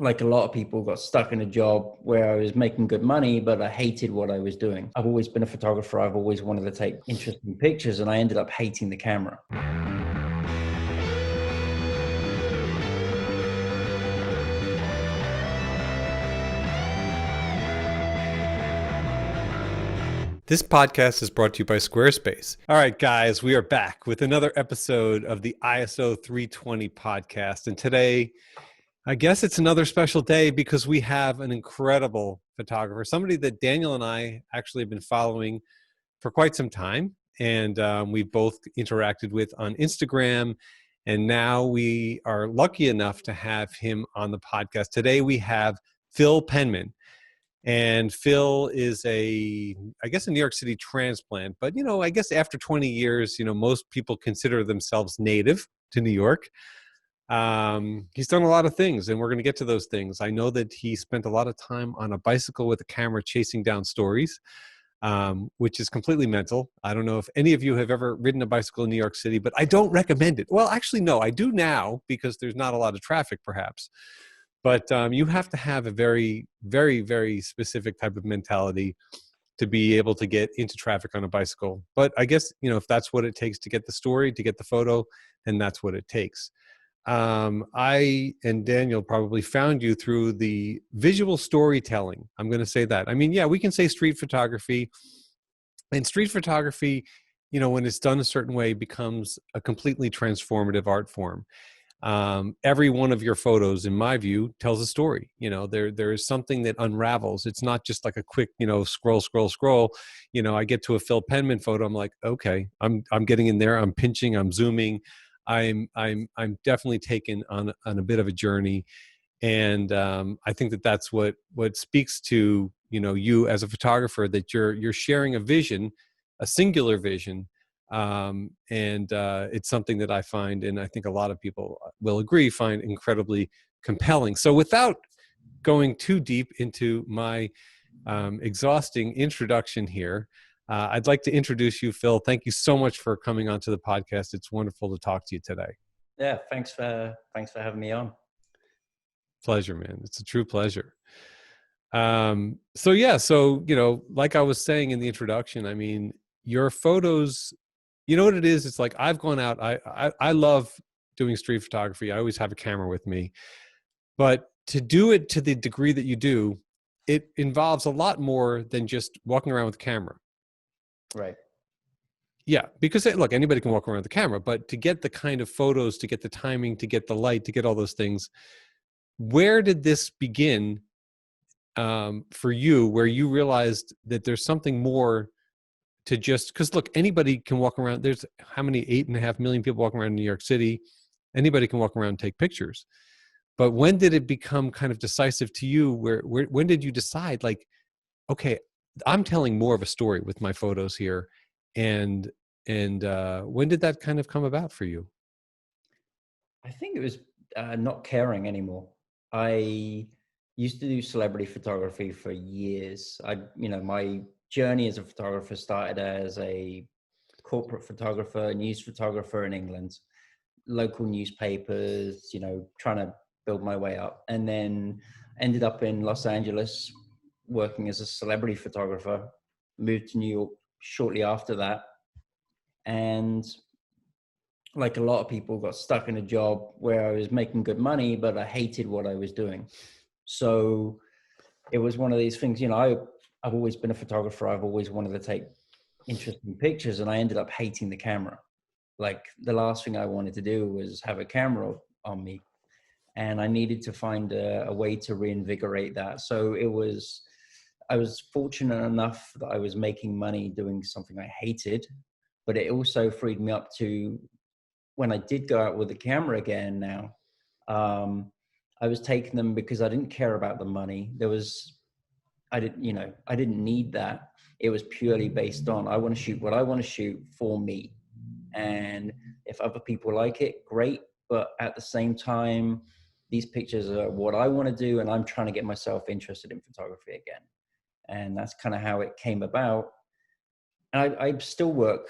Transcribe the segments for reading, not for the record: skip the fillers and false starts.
like a lot of people, got stuck in a job where I was making good money, but I hated what I was doing. I've always been a photographer. I've always wanted to take interesting pictures, and I ended up hating the camera. This podcast is brought to you by Squarespace. All right, guys, we are back with another episode of the ISO320 podcast. And today, I guess it's another special day because we have an incredible photographer, somebody that Daniel and I actually have been following for quite some time. And we've both interacted with on Instagram. And now we are lucky enough to have him on the podcast. Today, we have Phil Penman. And Phil is I guess a New York City transplant, but, I guess after 20 years, most people consider themselves native to New York. He's done a lot of things, and we're going to get to those things. I know that he spent a lot of time on a bicycle with a camera chasing down stories, which is completely mental. I don't know if any of you have ever ridden a bicycle in New York City, but I don't recommend it. Well, actually, no, I do now because there's not a lot of traffic, perhaps. But you have to have a very, very, very specific type of mentality to be able to get into traffic on a bicycle. But I guess, if that's what it takes to get the story, to get the photo, then that's what it takes. I and Daniel probably found you through the visual storytelling. I'm going to say that. I mean, yeah, we can say street photography. And street photography, when it's done a certain way, becomes a completely transformative art form. Every one of your photos, in my view, tells a story. There is something that unravels. It's not just like a quick, scroll. I get to a Phil Penman photo. I'm like, okay, I'm getting in there. I'm pinching. I'm zooming. I'm definitely taken on a bit of a journey, and I think that's what speaks to you as a photographer, that you're sharing a vision, a singular vision. And it's something that I find, and I think a lot of people will agree, find incredibly compelling. So without going too deep into my exhausting introduction here, I'd like to introduce you, Phil. Thank you so much for coming onto the podcast. It's wonderful to talk to you today. Yeah, thanks for having me on. Pleasure, man. It's a true pleasure. So like I was saying in the introduction, I mean, your photos, you know what it is? It's like I've gone out. I love doing street photography. I always have a camera with me. But to do it to the degree that you do, it involves a lot more than just walking around with a camera. Right. Yeah, because look, anybody can walk around with a camera, but to get the kind of photos, to get the timing, to get the light, to get all those things, where did this begin for you, where you realized that there's something more to just, because look, anybody can walk around. There's how many, 8.5 million people walking around in New York City. Anybody can walk around and take pictures. But when did it become kind of decisive to you? When did you decide, like, okay, I'm telling more of a story with my photos here, and when did that kind of come about for you? I think it was not caring anymore. I used to do celebrity photography for years. My journey as a photographer started as a corporate photographer, news photographer in England, local newspapers, trying to build my way up, and then ended up in Los Angeles working as a celebrity photographer, moved to New York shortly after that. And like a lot of people, got stuck in a job where I was making good money, but I hated what I was doing. So it was one of these things, I've always been a photographer. I've always wanted to take interesting pictures, and I ended up hating the camera. Like the last thing I wanted to do was have a camera on me, and I needed to find a way to reinvigorate that. So I was fortunate enough that I was making money doing something I hated, but it also freed me up to, when I did go out with the camera again now, I was taking them because I didn't care about the money. I didn't need that. It was purely based on, I want to shoot what I want to shoot for me. And if other people like it, great. But at the same time, these pictures are what I want to do, and I'm trying to get myself interested in photography again. And that's kind of how it came about. And I still work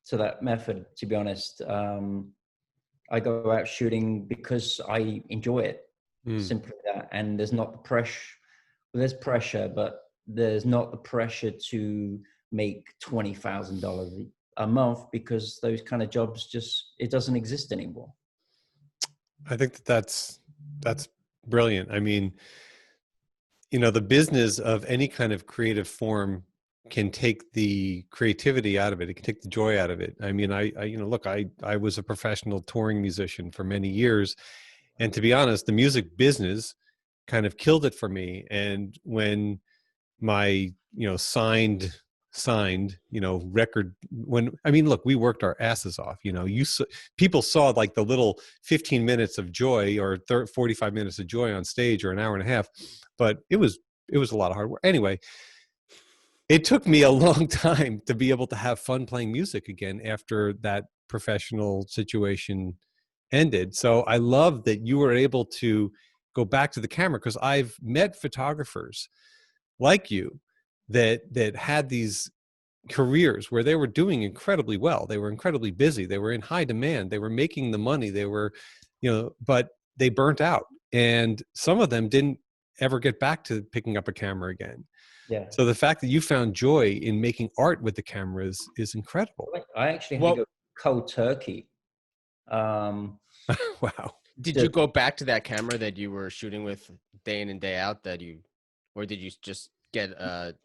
to that method, to be honest. I go out shooting because I enjoy it. Mm. simply that. And there's not the pressure. Well, there's pressure, but there's not the pressure to make $20,000 a month, because those kind of jobs just, it doesn't exist anymore. I think that's brilliant. I mean, the business of any kind of creative form can take the creativity out of it. It can take the joy out of it. I mean, look, I was a professional touring musician for many years, and to be honest, the music business kind of killed it for me. And when my signed record, when I mean, look, we worked our asses off. People saw like the little 15 minutes of joy or 45 minutes of joy on stage, or an hour and a half, but it was a lot of hard work. Anyway, it took me a long time to be able to have fun playing music again after that professional situation ended. So I love that you were able to go back to the camera, because I've met photographers like you that had these careers where they were doing incredibly well. They were incredibly busy. They were in high demand. They were making the money. They were, but they burnt out. And some of them didn't ever get back to picking up a camera again. Yeah. So the fact that you found joy in making art with the cameras is incredible. I actually had to go cold turkey. Wow. Did you go back to that camera that you were shooting with day in and day out, or did you just get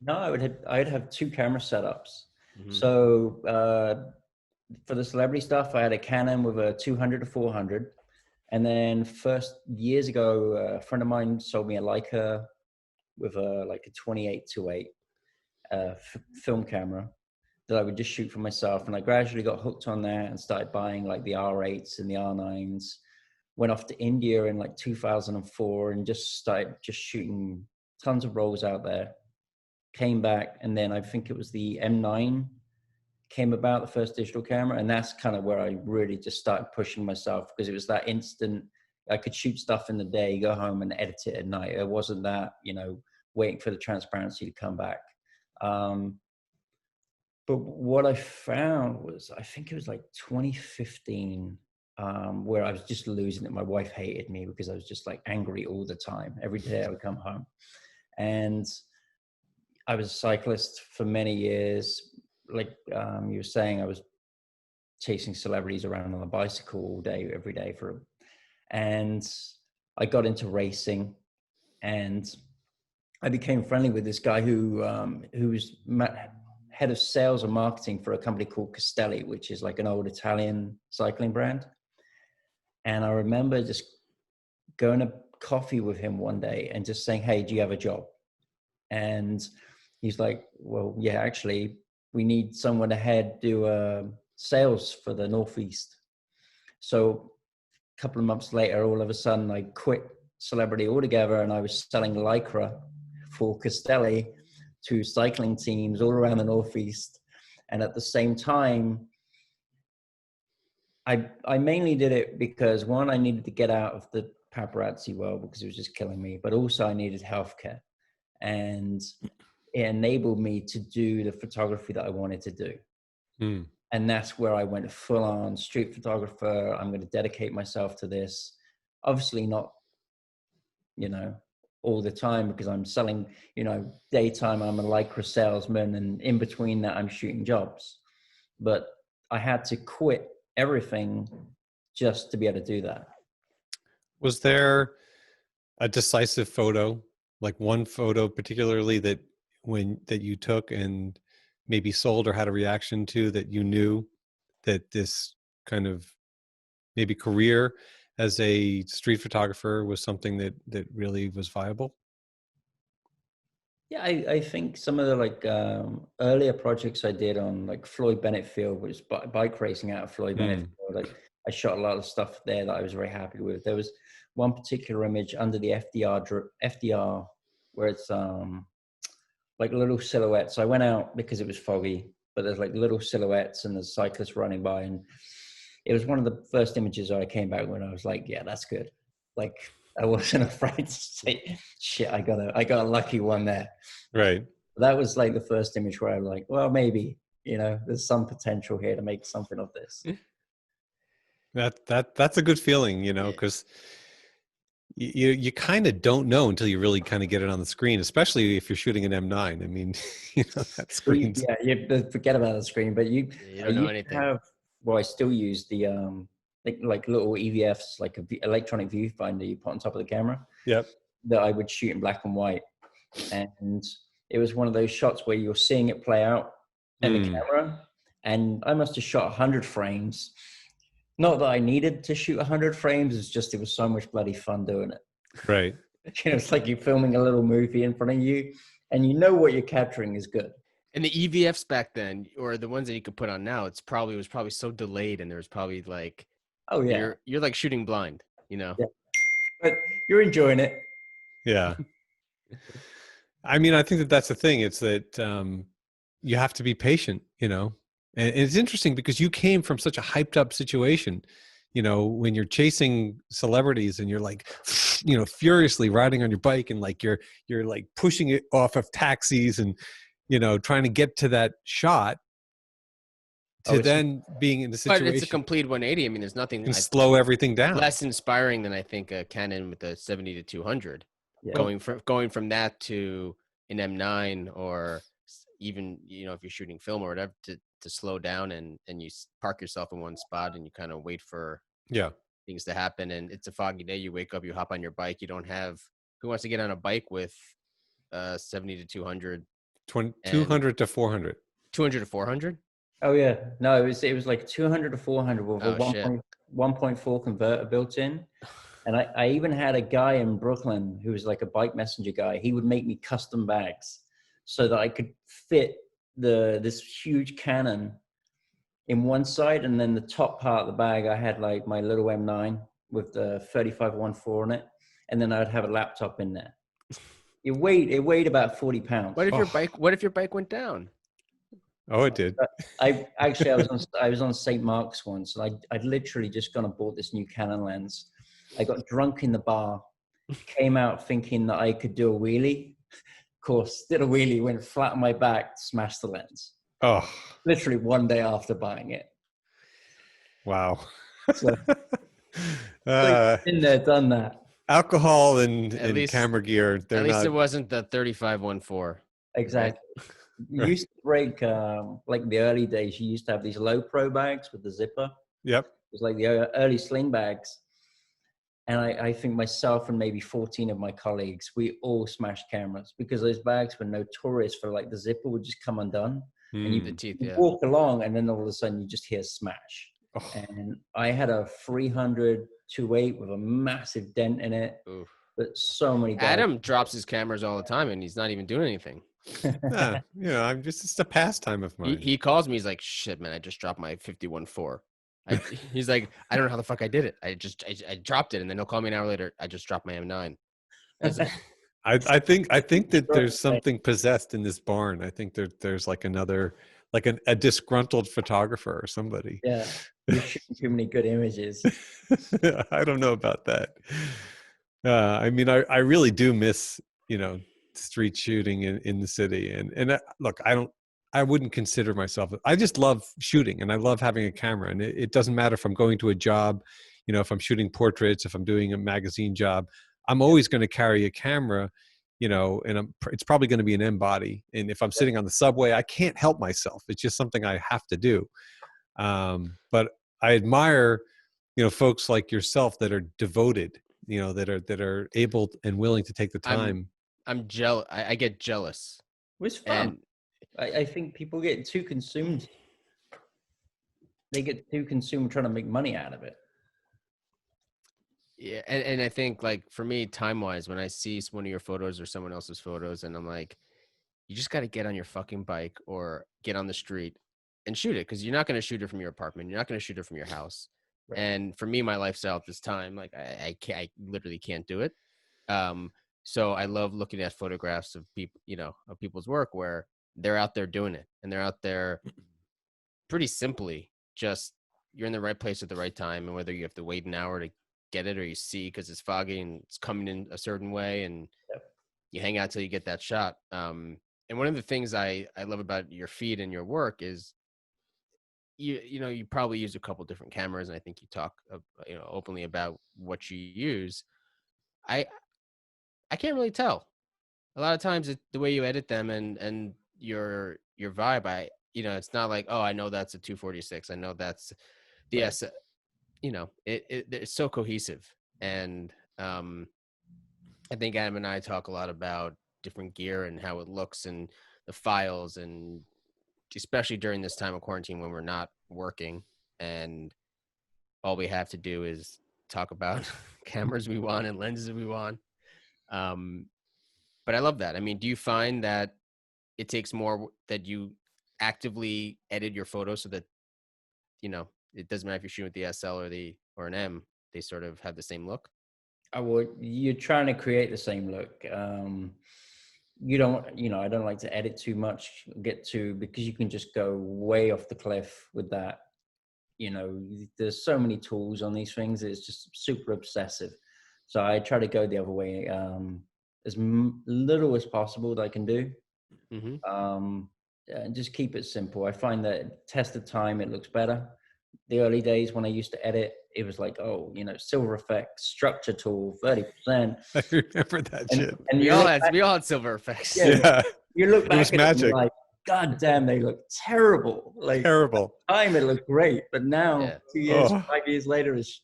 No, I'd have two camera setups. Mhm. So for the celebrity stuff, I had a Canon with a 200 to 400. And then first years ago, a friend of mine sold me a Leica with a 28-8 film camera that I would just shoot for myself. And I gradually got hooked on that and started buying like the R8s and the R9s. Went off to India in like 2004 and just started just shooting tons of rolls out there. Came back, and then I think it was the M9 came about, the first digital camera, and that's kind of where I really just started pushing myself, because it was that instant. I could shoot stuff in the day, go home and edit it at night. It wasn't that, waiting for the transparency to come back. But what I found was, I think it was like 2015, where I was just losing it. My wife hated me because I was just like angry all the time. Every day I would come home, and I was a cyclist for many years. Like you were saying, I was chasing celebrities around on a bicycle all day, every day and I got into racing, and I became friendly with this guy who was head of sales and marketing for a company called Castelli, which is like an old Italian cycling brand. And I remember just going to coffee with him one day and just saying, "Hey, do you have a job?" And he's like, "Well, yeah, actually, we need someone to do sales for the Northeast." So a couple of months later, all of a sudden, I quit celebrity altogether, and I was selling Lycra for Castelli to cycling teams all around the Northeast. And at the same time, I mainly did it because, one, I needed to get out of the paparazzi world because it was just killing me, but also I needed healthcare. And it enabled me to do the photography that I wanted to do. Mm. And that's where I went full on street photographer. I'm going to dedicate myself to this. Obviously not, all the time, because I'm selling, daytime I'm a Lycra salesman, and in between that I'm shooting jobs. But I had to quit everything just to be able to do that. Was there a decisive photo, like one photo particularly that you took and maybe sold or had a reaction to, that you knew that this kind of maybe career as a street photographer was something that really was viable? Yeah, I think some of the earlier projects I did on like Floyd Bennett Field, was bike racing out of Floyd Bennett Field. I shot a lot of stuff there that I was very happy with. There was one particular image under the FDR where it's like little silhouettes. I went out because it was foggy, but there's like little silhouettes and there's cyclists running by, and it was one of the first images I came back when I was like, yeah, that's good. Like, I wasn't afraid to say, shit, I got a lucky one there. Right. That was like the first image where I'm like, well, maybe, there's some potential here to make something of this. That's a good feeling, because you kind of don't know until you really kind of get it on the screen, especially if you're shooting an M9. I mean, that screen's Yeah, you forget about the screen, but You I don't know used to anything. have, well, I still use the like little EVFs, like electronic viewfinder you put on top of the camera yep. that I would shoot in black and white, and it was one of those shots where you're seeing it play out in the Mm, camera, and I must have shot 100 frames. Not that I needed to shoot 100 frames, it's just it was so much bloody fun doing it. right. It's like you're filming a little movie in front of you, and you know what you're capturing is good. And the EVFs back then, or the ones that you could put on now, it was probably so delayed, and there was probably like Oh yeah, you're like shooting blind, you know. yeah, but you're enjoying it. Yeah. I mean, I think that that's the thing. It's that you have to be patient, and it's interesting because you came from such a hyped up situation, when you're chasing celebrities and you're like, furiously riding on your bike and like you're like pushing it off of taxis and, trying to get to that shot to then being in the But it's a situation complete 180. I mean, there's nothing and slow everything down. less inspiring than I think a Canon with a 70 to 200. Yeah. Going from that to an M9, or even if you're shooting film or whatever, to slow down and you park yourself in one spot and you kind of wait for things to happen. And it's a foggy day. You wake up, you hop on your bike. You don't have who wants to get on a bike with 70 to 200, 200 to 400, 200 to 400. Oh yeah, no, it was like 200 to 400 with a Oh shit. 1.4 converter built in. And I even had a guy in Brooklyn who was like a bike messenger guy. He would make me custom bags so that I could fit this huge Canon in one side, and then the top part of the bag I had like my little M9 with the 3514 on it, and then I'd have a laptop in there. It weighed about 40 pounds. What if your bike went down? Oh, it did. I was on St. Mark's once, and I'd literally just gone and bought this new Canon lens. I got drunk in the bar, came out thinking that I could do a wheelie. Of course, did a wheelie, went flat on my back, smashed the lens. Oh, Literally one day after buying it. wow. So, been there, done that. Alcohol and least, camera gear. At least it wasn't the 3514. Exactly. Right? You used to break, like in the early days, you used to have these low pro bags with the zipper. Yep. It was like the early sling bags. And I think myself and maybe 14 of my colleagues, we all smashed cameras because those bags were notorious for like the zipper would just come undone. And you walk along and then all of a sudden you just hear smash. Oh. And I had a 300 2.8 with a massive dent in it. Oof. But so many guys. Adam drops his cameras all the time and he's not even doing anything. I'm it's a pastime of mine. He calls me, he's like, shit, man, I just dropped my 51.4. He's like, I don't know how the fuck I did it. I dropped it, and then he'll call me an hour later. I just dropped my M9. I think that there's something possessed in this barn. I think there's like another, like a disgruntled photographer or somebody. Yeah, you're shooting too many good images. I don't know about that. I mean, I really do miss street shooting in the city, and look, I wouldn't consider myself. I just love shooting and I love having a camera, and it doesn't matter if I'm going to a job, if I'm shooting portraits, if I'm doing a magazine job, I'm always going to carry a camera, and it's probably going to be an M body. And if I'm sitting on the subway, I can't help myself. It's just something I have to do. But I admire, folks like yourself that are devoted, that are able and willing to take the time. I'm jealous. I get jealous. It was fun. I think people get too consumed. They get too consumed trying to make money out of it. Yeah, and I think, like, for me, time-wise, when I see one of your photos or someone else's photos, and I'm like, you just got to get on your fucking bike or get on the street and shoot it, because you're not going to shoot it from your apartment. You're not going to shoot it from your house. Right. And for me, my lifestyle at this time, like, I literally can't do it. So I love looking at photographs of people, of people's work where they're out there doing it, and they're out there pretty simply just you're in the right place at the right time, and whether you have to wait an hour to get it or you see because it's foggy and it's coming in a certain way, and you hang out till you get that shot. And one of the things I love about your feed and your work is you probably use a couple different cameras, and I think you talk openly about what you use. I can't really tell. A lot of times the way you edit them and your vibe, it's not like, oh, I know that's a 246. I know that's the Right. S. It's so cohesive. And I think Adam and I talk a lot about different gear and how it looks and the files, and especially during this time of quarantine when we're not working and all we have to do is talk about cameras we want and lenses we want. But I love that. I mean, do you find that it takes more that you actively edit your photos so that, it doesn't matter if you're shooting with the SL or an M, they sort of have the same look? You're trying to create the same look. You don't, I don't like to edit too much, because you can just go way off the cliff with that. There's so many tools on these things. It's just super obsessive. So I try to go the other way, as little as possible that I can do. Mm-hmm. And just keep it simple. I find that test of time, it looks better. The early days when I used to edit, it was like, silver effects, structure tool, 30%. I remember that shit. And we all had silver effects. Yeah. You look back it was at magic. it and like, God damn, they look terrible. Like, terrible. at the time it looked great, but now 2 years, 5 years later is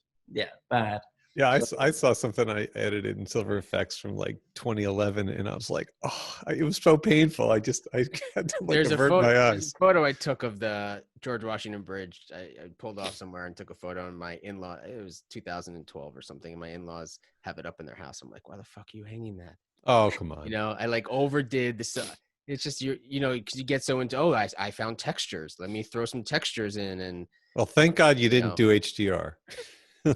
bad. Yeah, I saw something I edited in Silver Effects from like 2011, and I was like, it was so painful. I had to avert my eyes. There's a photo I took of the George Washington Bridge. I pulled off somewhere and took a photo, and my in-law, it was 2012 or something, and my in-laws have it up in their house. I'm like, why the fuck are you hanging that? Oh, come on. I like overdid this. It's just, because you get so into, I found textures. Let me throw some textures in. And well, thank God you didn't do HDR.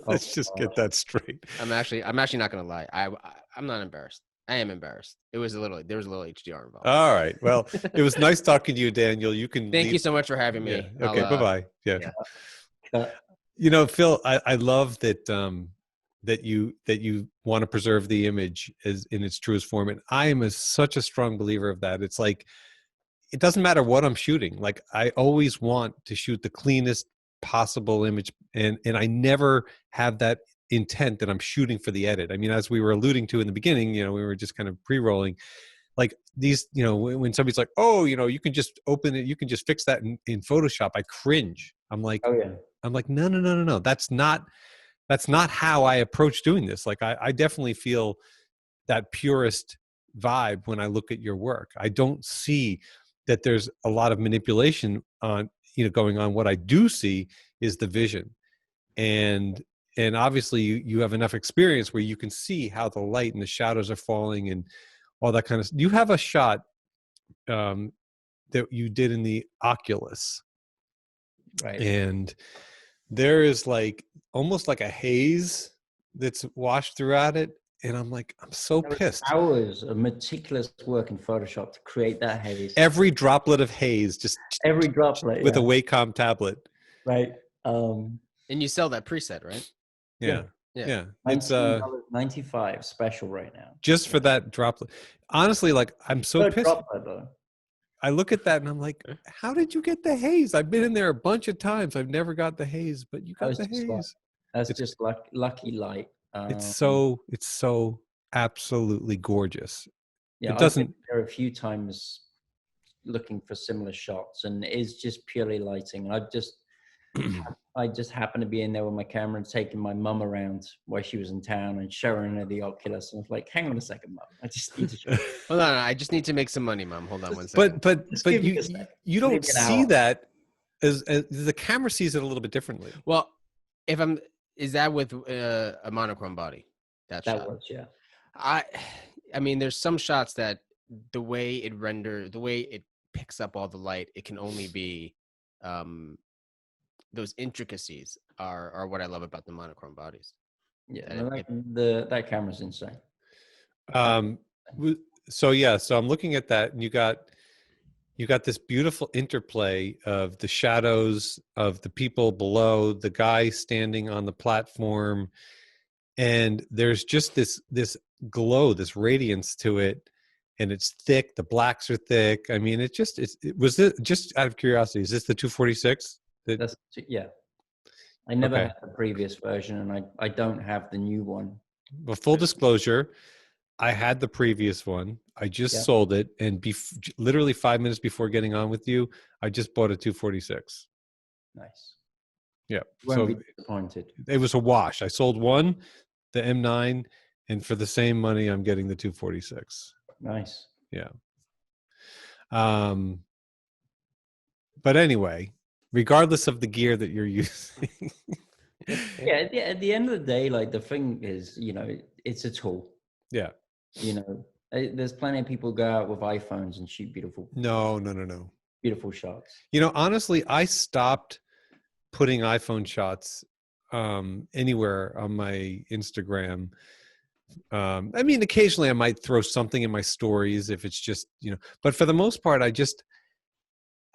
Let's just get that straight. I'm actually not gonna lie. I'm not embarrassed. I am embarrassed. There was a little HDR involved. All right. Well, it was nice talking to you, Daniel. You can thank you so much for having me. Yeah. Okay. Bye-bye. Yeah. Phil, I love that that you want to preserve the image as in its truest form, and I am such a strong believer of that. It's like, it doesn't matter what I'm shooting. Like, I always want to shoot the cleanest possible image, and I never have that intent that I'm shooting for the edit. I mean, as we were alluding to in the beginning, we were just kind of pre-rolling, like these, when somebody's like, you can just open it, you can just fix that in Photoshop, I cringe. I'm like, no, that's not how I approach doing this. Like, I definitely feel that purist vibe when I look at your work. I don't see that there's a lot of manipulation on going on. What I do see is the vision, and obviously you have enough experience where you can see how the light and the shadows are falling and all that kind of. You have a shot that you did in the Oculus, right? And there is like almost like a haze that's washed throughout it, and I'm like, I'm so pissed. Hours of meticulous work in Photoshop to create that haze. Every droplet of haze, just every droplet with a Wacom tablet, right? And you sell that preset, right? Yeah. It's $19.95 special right now, just for that droplet. Honestly, like, I'm so pissed. Droplet, though. I look at that and I'm like, how did you get the haze? I've been in there a bunch of times. I've never got the haze, but you got the haze. That's just lucky light. It's so absolutely gorgeous. Yeah, it doesn't. There are a few times looking for similar shots, and it is just purely lighting. I just happened to be in there with my camera and taking my mum around while she was in town and showing her the Oculus. And I was like, hang on a second, Mum. I just need to show you. Hold on. I just need to make some money, Mom. Hold on one second. But you don't see that as the camera sees it a little bit differently. Well, is that with a monochrome body? That shot was, yeah. I mean, there's some shots that the way it picks up all the light, it can only be those intricacies are what I love about the monochrome bodies. Yeah, that camera's insane. So I'm looking at that, and you got this beautiful interplay of the shadows of the people below, the guy standing on the platform, and there's just this glow, this radiance to it, and it's thick. The blacks are thick. I mean, was it just out of curiosity? Is this the 246? I never had the previous version, and I don't have the new one. Well, full disclosure, I had the previous one. I just sold it, and literally 5 minutes before getting on with you, I just bought a 246. Nice. Yeah. You won't be disappointed. It was a wash. I sold one, the M9, and for the same money, I'm getting the 246. Nice. Yeah. But anyway, regardless of the gear that you're using. Yeah, at the end of the day, like the thing is, you know, it's a tool. Yeah. You know, there's plenty of people go out with iPhones and shoot beautiful No. shots. You know, honestly, I stopped putting iPhone shots anywhere on my Instagram. I mean, occasionally I might throw something in my stories if it's just, you know, but for the most part,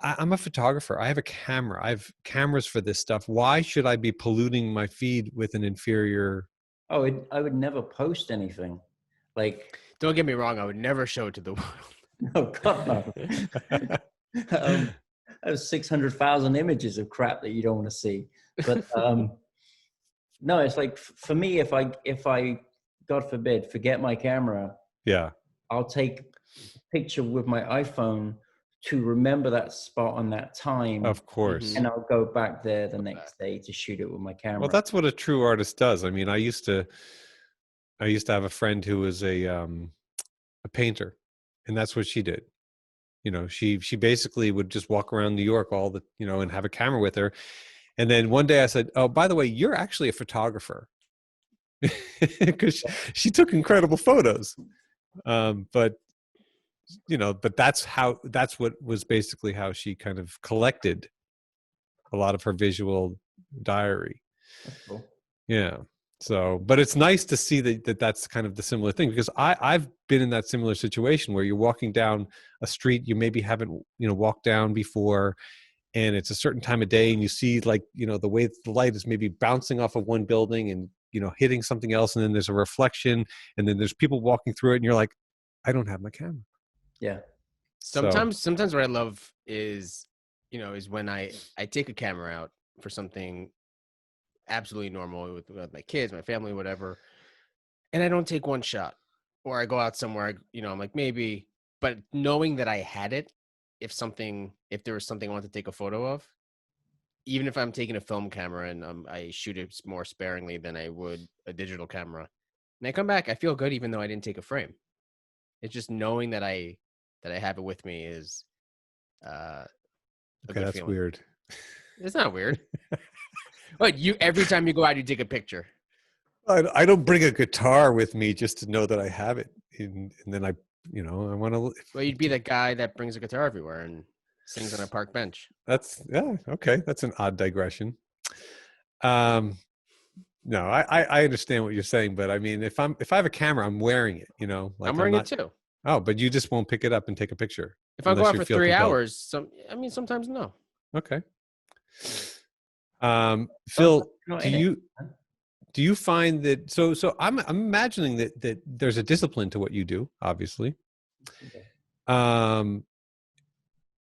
I'm a photographer. I have a camera. I have cameras for this stuff. Why should I be polluting my feed with an inferior? Oh, I would never post anything. Like, don't get me wrong, I would never show it to the world. No, God no. I have 600,000 images of crap that you don't want to see. But no, it's like for me, if I, God forbid, forget my camera, I'll take a picture with my iPhone to remember that spot on that time. Of course. And I'll go back there the next day to shoot it with my camera. Well, that's what a true artist does. I mean, I used to have a friend who was a painter, and that's what she did. You know, she basically would just walk around New York and have a camera with her. And then one day I said, "Oh, by the way, you're actually a photographer," because she took incredible photos. But that's what was basically how she kind of collected a lot of her visual diary. That's cool. Yeah. So, but it's nice to see that's kind of the similar thing, because I've been in that similar situation where you're walking down a street you maybe haven't, walked down before, and it's a certain time of day, and you see the way the light is maybe bouncing off of one building and, hitting something else. And then there's a reflection, and then there's people walking through it, and you're like, I don't have my camera. Yeah. Sometimes what I love is when I take a camera out for something absolutely normal with my kids, my family, whatever, and I don't take one shot, or I go out somewhere, I'm like, maybe, but knowing that I had it, if there was something I wanted to take a photo of, even if I'm taking a film camera and I shoot it more sparingly than I would a digital camera, and I come back, I feel good even though I didn't take a frame. It's just knowing that I have it with me is okay, that's feeling. Weird. It's not weird. But every time you go out, you take a picture. I don't bring a guitar with me just to know that I have it, and then I want to. Well, you'd be that guy that brings a guitar everywhere and sings on a park bench. Okay. That's an odd digression. No, I understand what you're saying, but I mean, if I have a camera, I'm wearing it. I'm wearing it too. Oh, but you just won't pick it up and take a picture. If I go out for 3 hours, sometimes no. Okay. Phil, do you find that so I'm imagining that there's a discipline to what you do, obviously.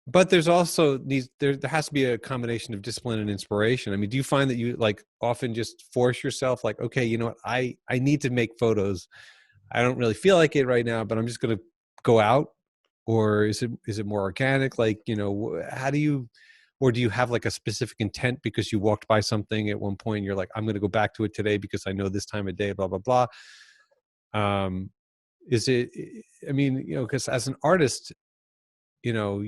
But there's also there has to be a combination of discipline and inspiration. I mean, do you find that you often just force yourself, okay, you know what, I need to make photos. I don't really feel like it right now, but I'm just going to go out? Or is it more organic? How do you, or do you have a specific intent because you walked by something at one point and you're like, I'm going to go back to it today because I know this time of day, blah, blah, blah. Because as an artist, how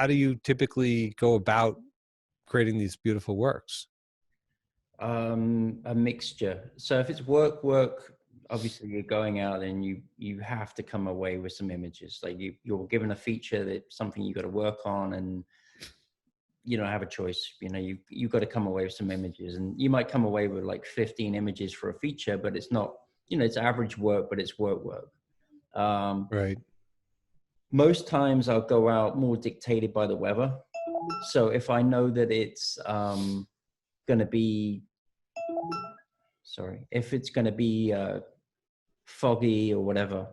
do you typically go about creating these beautiful works? A mixture. So if it's work, obviously you're going out and you have to come away with some images. You're given a feature that's something you got to work on, and you don't have a choice. You got to come away with some images, and you might come away with 15 images for a feature, but it's not, it's average work, but it's work. Right. Most times I'll go out more dictated by the weather. So if I know that it's going to be, if it's going to be foggy or whatever,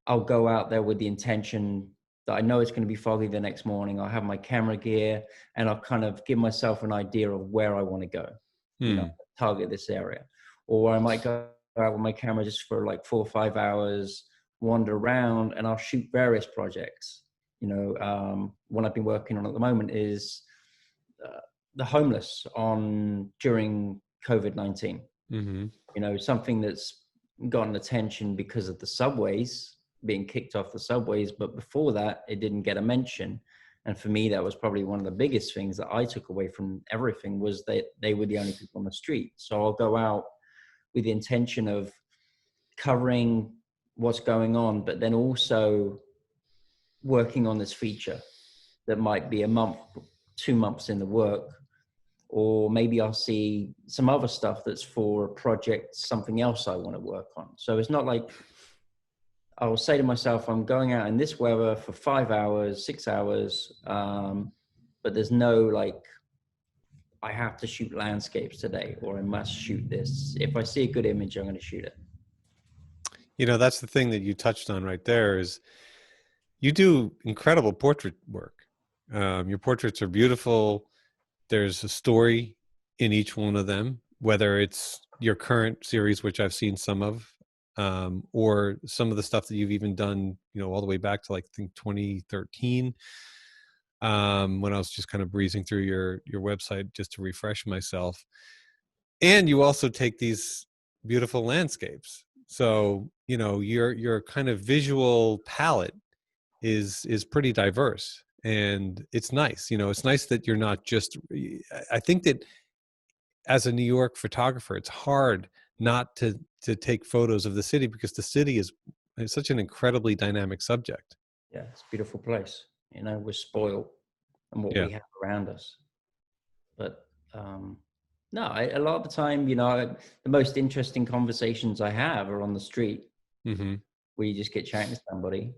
I'll go out there with the intention that I know it's going to be foggy the next morning. I'll have my camera gear and I'll kind of give myself an idea of where I want to go, target this area. or I might go out with my camera just for like 4 or 5 hours, wander around, and I'll shoot various projects. One I've been working on at the moment is the homeless during COVID-19. Something that's gotten attention because of the subways being kicked off the subways, but before that, it didn't get a mention. And for me, that was probably one of the biggest things that I took away from everything, was that they were the only people on the street. So I'll go out with the intention of covering what's going on, but then also working on this feature that might be a month, 2 months in the work, or maybe I'll see some other stuff that's for a project, something else I want to work on. So it's not like I will say to myself, I'm going out in this weather for 5 hours, 6 hours, but there's no like, I have to shoot landscapes today, or I must shoot this. If I see a good image, I'm going to shoot it. That's the thing that you touched on right there, is you do incredible portrait work. Your portraits are beautiful. There's a story in each one of them, whether it's your current series, which I've seen some of, or some of the stuff that you've even done, all the way back to like, I think 2013, when I was just kind of breezing through your website just to refresh myself. And you also take these beautiful landscapes. So, your kind of visual palette is pretty diverse, and it's nice. It's nice that you're not just, I think that as a New York photographer, it's hard not to take photos of the city, because the city is such an incredibly dynamic subject. Yeah, it's a beautiful place. We're spoiled and what we have around us. But no, a lot of the time, the most interesting conversations I have are on the street, where you just get chatting to somebody.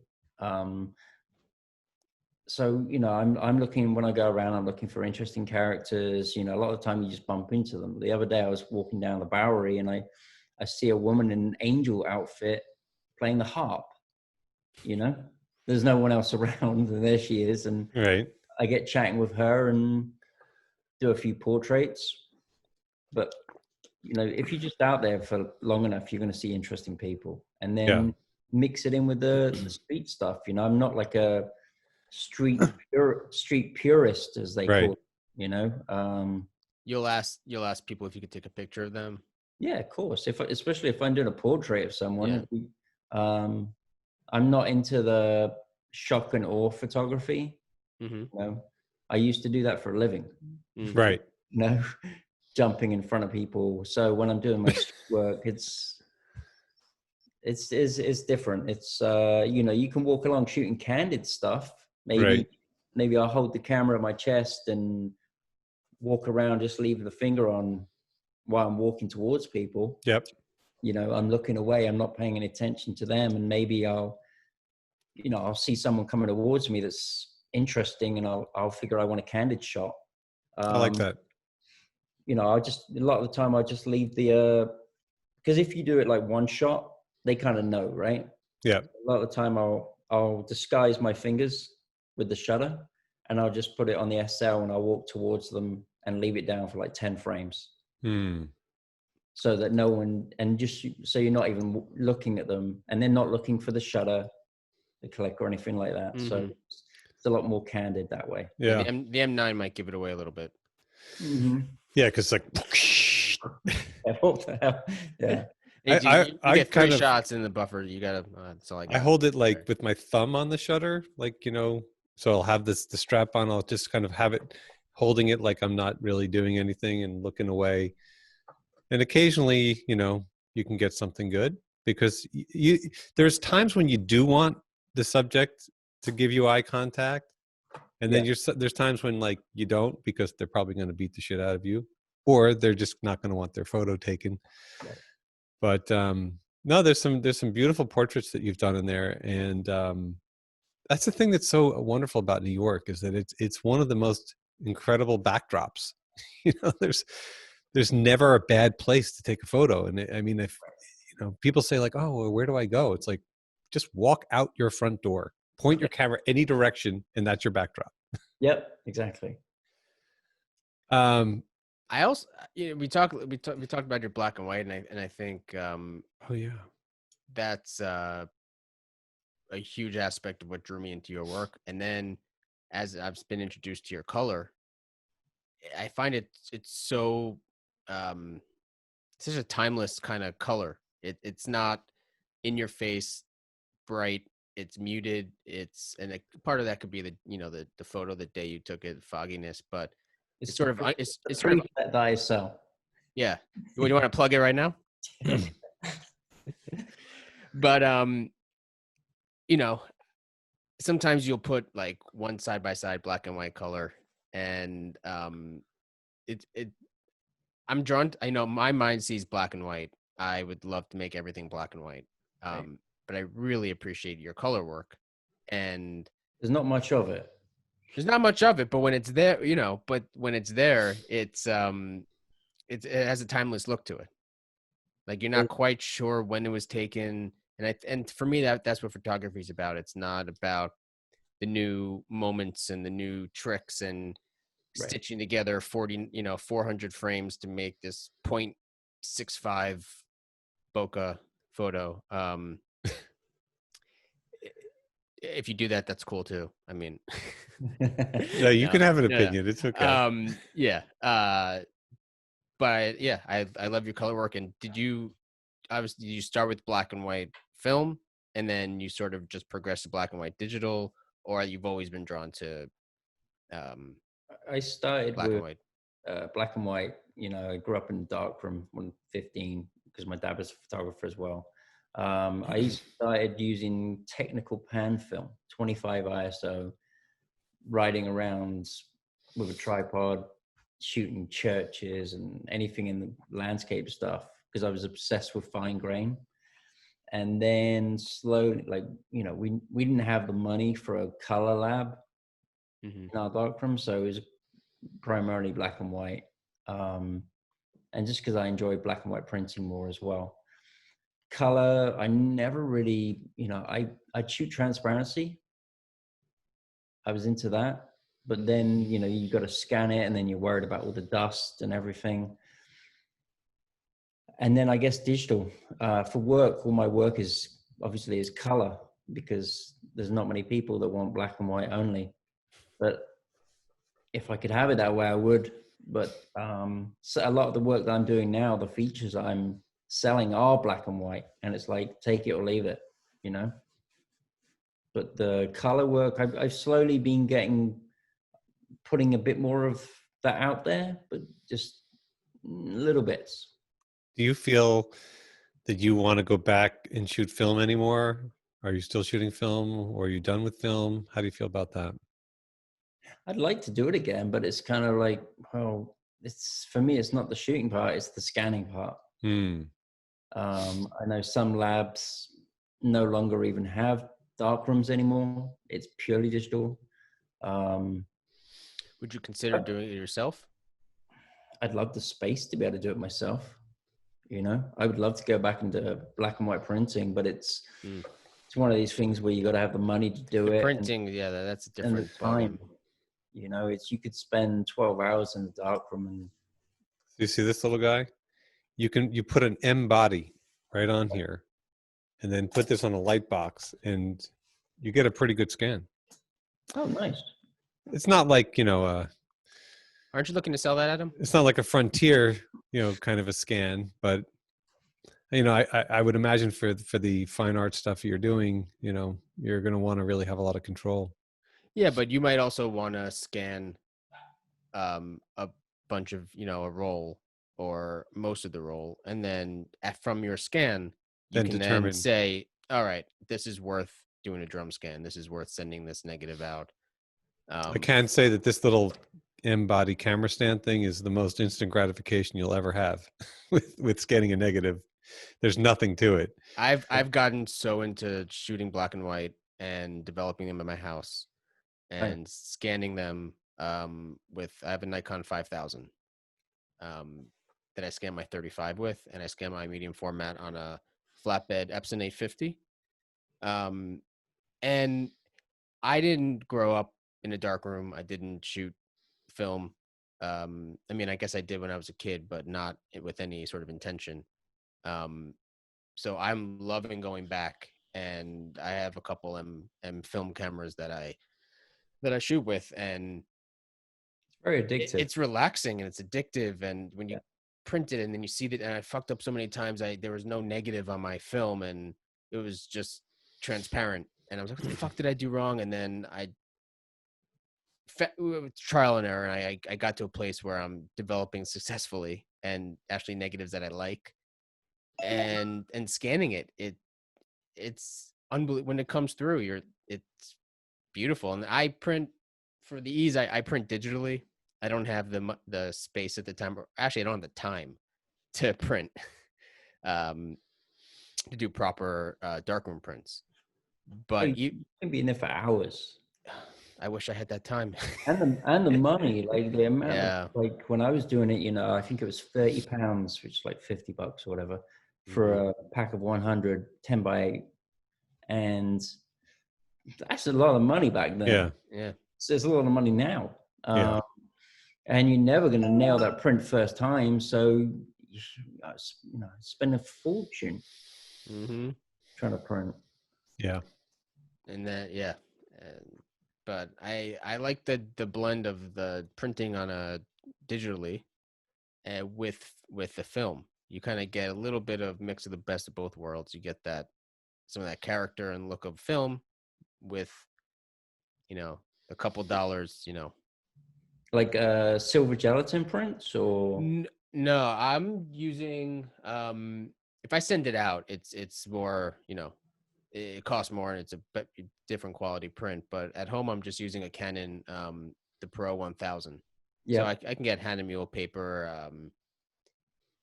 So, I'm looking, when I go around, I'm looking for interesting characters. A lot of the time you just bump into them. The other day I was walking down the Bowery, and I see a woman in an angel outfit playing the harp. There's no one else around, and there she is. And right. I get chatting with her and do a few portraits. But, if you're just out there for long enough, you're going to see interesting people, and then mix it in with the street stuff. I'm not like a street purist, as they call it. You'll ask people if you could take a picture of them. Yeah, of course. Especially if I'm doing a portrait of someone. I'm not into the shock and awe photography. I used to do that for a living. Right. Jumping in front of people. So when I'm doing my work, it's different. It's you can walk along shooting candid stuff. Maybe I'll hold the camera at my chest and walk around, just leave the finger on while I'm walking towards people. Yep. I'm looking away. I'm not paying any attention to them. And maybe I'll see someone coming towards me that's interesting, and I'll figure I want a candid shot. I like that. A lot of the time I just leave because if you do it like one shot, they kind of know, right? Yeah. A lot of the time I'll disguise my fingers with the shutter, and I'll just put it on the SL, and I'll walk towards them and leave it down for like 10 frames. So that no one, and just so you're not even looking at them, and they're not looking for the shutter, the click, or anything like that. So it's a lot more candid that way. Yeah. The M9 might give it away a little bit. Yeah, because like yeah. You get three shots in the buffer. You gotta. That's all I got. I hold it like with my thumb on the shutter, like so I'll have the strap on. I'll just kind of have it holding it like I'm not really doing anything and looking away. And occasionally, you can get something good, because there's times when you do want the subject to give you eye contact, and then there's times when like you don't, because they're probably going to beat the shit out of you, or they're just not going to want their photo taken. Right. But no, there's some beautiful portraits that you've done in there, and that's the thing that's so wonderful about New York, is that it's one of the most incredible backdrops. There's never a bad place to take a photo. And I mean, if people say like, oh, well, where do I go? It's like, just walk out your front door, point your camera any direction, and that's your backdrop. Yep, exactly. I also, we talked about your black and white, and I think Oh yeah. that's a huge aspect of what drew me into your work. And then as I've been introduced to your color, I find it's so such a timeless kind of color. It's not in your face, bright. It's muted. And part of that could be the photo, the day you took it, fogginess, but it's It's sort of the it's sort of preset that I sell. yeah. You want to plug it right now? But you know, sometimes you'll put like one side by side black and white color, and it I'm drawn I know my mind sees black and white. I would love to make everything black and white. Right. But I really appreciate your color work, and There's not much of it. there's not much of it, but when it's there, but when it's there, it has a timeless look to it. Like you're not quite sure when it was taken, and for me that's what photography is about. It's not about the new moments and the new tricks and Right. stitching together 400 frames to make this 0.65 bokeh photo. If you do that, that's cool too. I mean, No, you can have an yeah. opinion. It's okay. Yeah. But yeah, I love your color work. And did you start with black and white film, and then you sort of just progress to black and white digital, or you've always been drawn to I started black and with white? black and white. I grew up in the darkroom when 15 because my dad was a photographer as well. I started using technical pan film, 25 ISO, riding around with a tripod, shooting churches and anything in the landscape stuff because I was obsessed with fine grain. And then slowly, like, we didn't have the money for a color lab Mm-hmm. in our darkroom, so it was primarily black and white. And just because I enjoy black and white printing more as well. Color, I never really, I'd shoot transparency. I was into that. But then, you got to scan it and then you're worried about all the dust and everything. And then I guess digital. For work, all my work is obviously is color because there's not many people that want black and white only. But if I could have it that way, I would. But so a lot of the work that I'm doing now, the features I'm selling are black and white, and it's like take it or leave it, you know. But the color work, I've slowly been putting a bit more of that out there, but just little bits. Do you feel that you want to go back and shoot film anymore? Are you still shooting film, or are you done with film? How do you feel about that? I'd like to do it again, but it's kind of like, well, it's for me, it's not the shooting part, it's the scanning part. Hmm. I know some labs no longer even have dark rooms anymore. It's purely digital. Um, Would you consider doing it yourself? I'd love the space to be able to do it myself. I would love to go back into black and white printing, but it's one of these things where you got to have the money to do The it printing, yeah, that's a and the different time. ballgame. It's you could spend 12 hours in the dark room and You see this little guy? You put an M body right on here, and then put this on a light box, and you get a pretty good scan. oh, nice. It's not like Aren't you looking to sell that, Adam? it's not like a frontier, kind of a scan, but I would imagine for the fine art stuff you're doing, you're going to want to really have a lot of control. Yeah, but you might also want to scan a bunch of, a roll or most of the roll, and then from your scan, you Then can determine. then say, all right, this is worth doing a drum scan. This is worth sending this negative out. I can say that this little M-body camera stand thing is the most instant gratification you'll ever have with scanning a negative. There's nothing to it. I've gotten so into shooting black and white and developing them in my house and scanning them I have a Nikon 5000 that I scan my 35 with, and I scan my medium format on a flatbed Epson 850. And I didn't grow up in a dark room. I didn't shoot film. I mean, I guess I did when I was a kid, but not with any sort of intention. So I'm loving going back, and I have a couple M film cameras that I shoot with, and It's very addictive. it's relaxing and it's addictive. And when you Yeah. print it and then you see that, and I fucked up so many times, there was no negative on my film, and it was just transparent. And I was like, what the fuck did I do wrong? And then trial and error, and I got to a place where I'm developing successfully, and actually negatives that I like, and scanning it's unbelievable when it comes through. It's beautiful. And I print for the ease. I print digitally. I don't have the space at the time, or actually I don't have the time to print, to do proper darkroom prints. But You can be in there for hours. I wish I had that time. And the money, like the amount Yeah. of, like when I was doing it, I think it was £30, which is like $50 or whatever, for a pack of 100 10 by 8. And that's a lot of money back then. Yeah. So it's a lot of money now. Yeah. And you're never going to nail that print first time. So, spend a fortune trying to print. And that, but I like the blend of the printing on a digitally, with the film. You kind of get a little bit of mix of the best of both worlds. You get some of that character and look of film with, a couple dollars, Like silver gelatin prints, or No, I'm using, if I send it out, it's more, it costs more, and it's a different quality print. But at home, I'm just using a Canon, the Pro 1000. yeah, So I can get Hahnemuhle paper,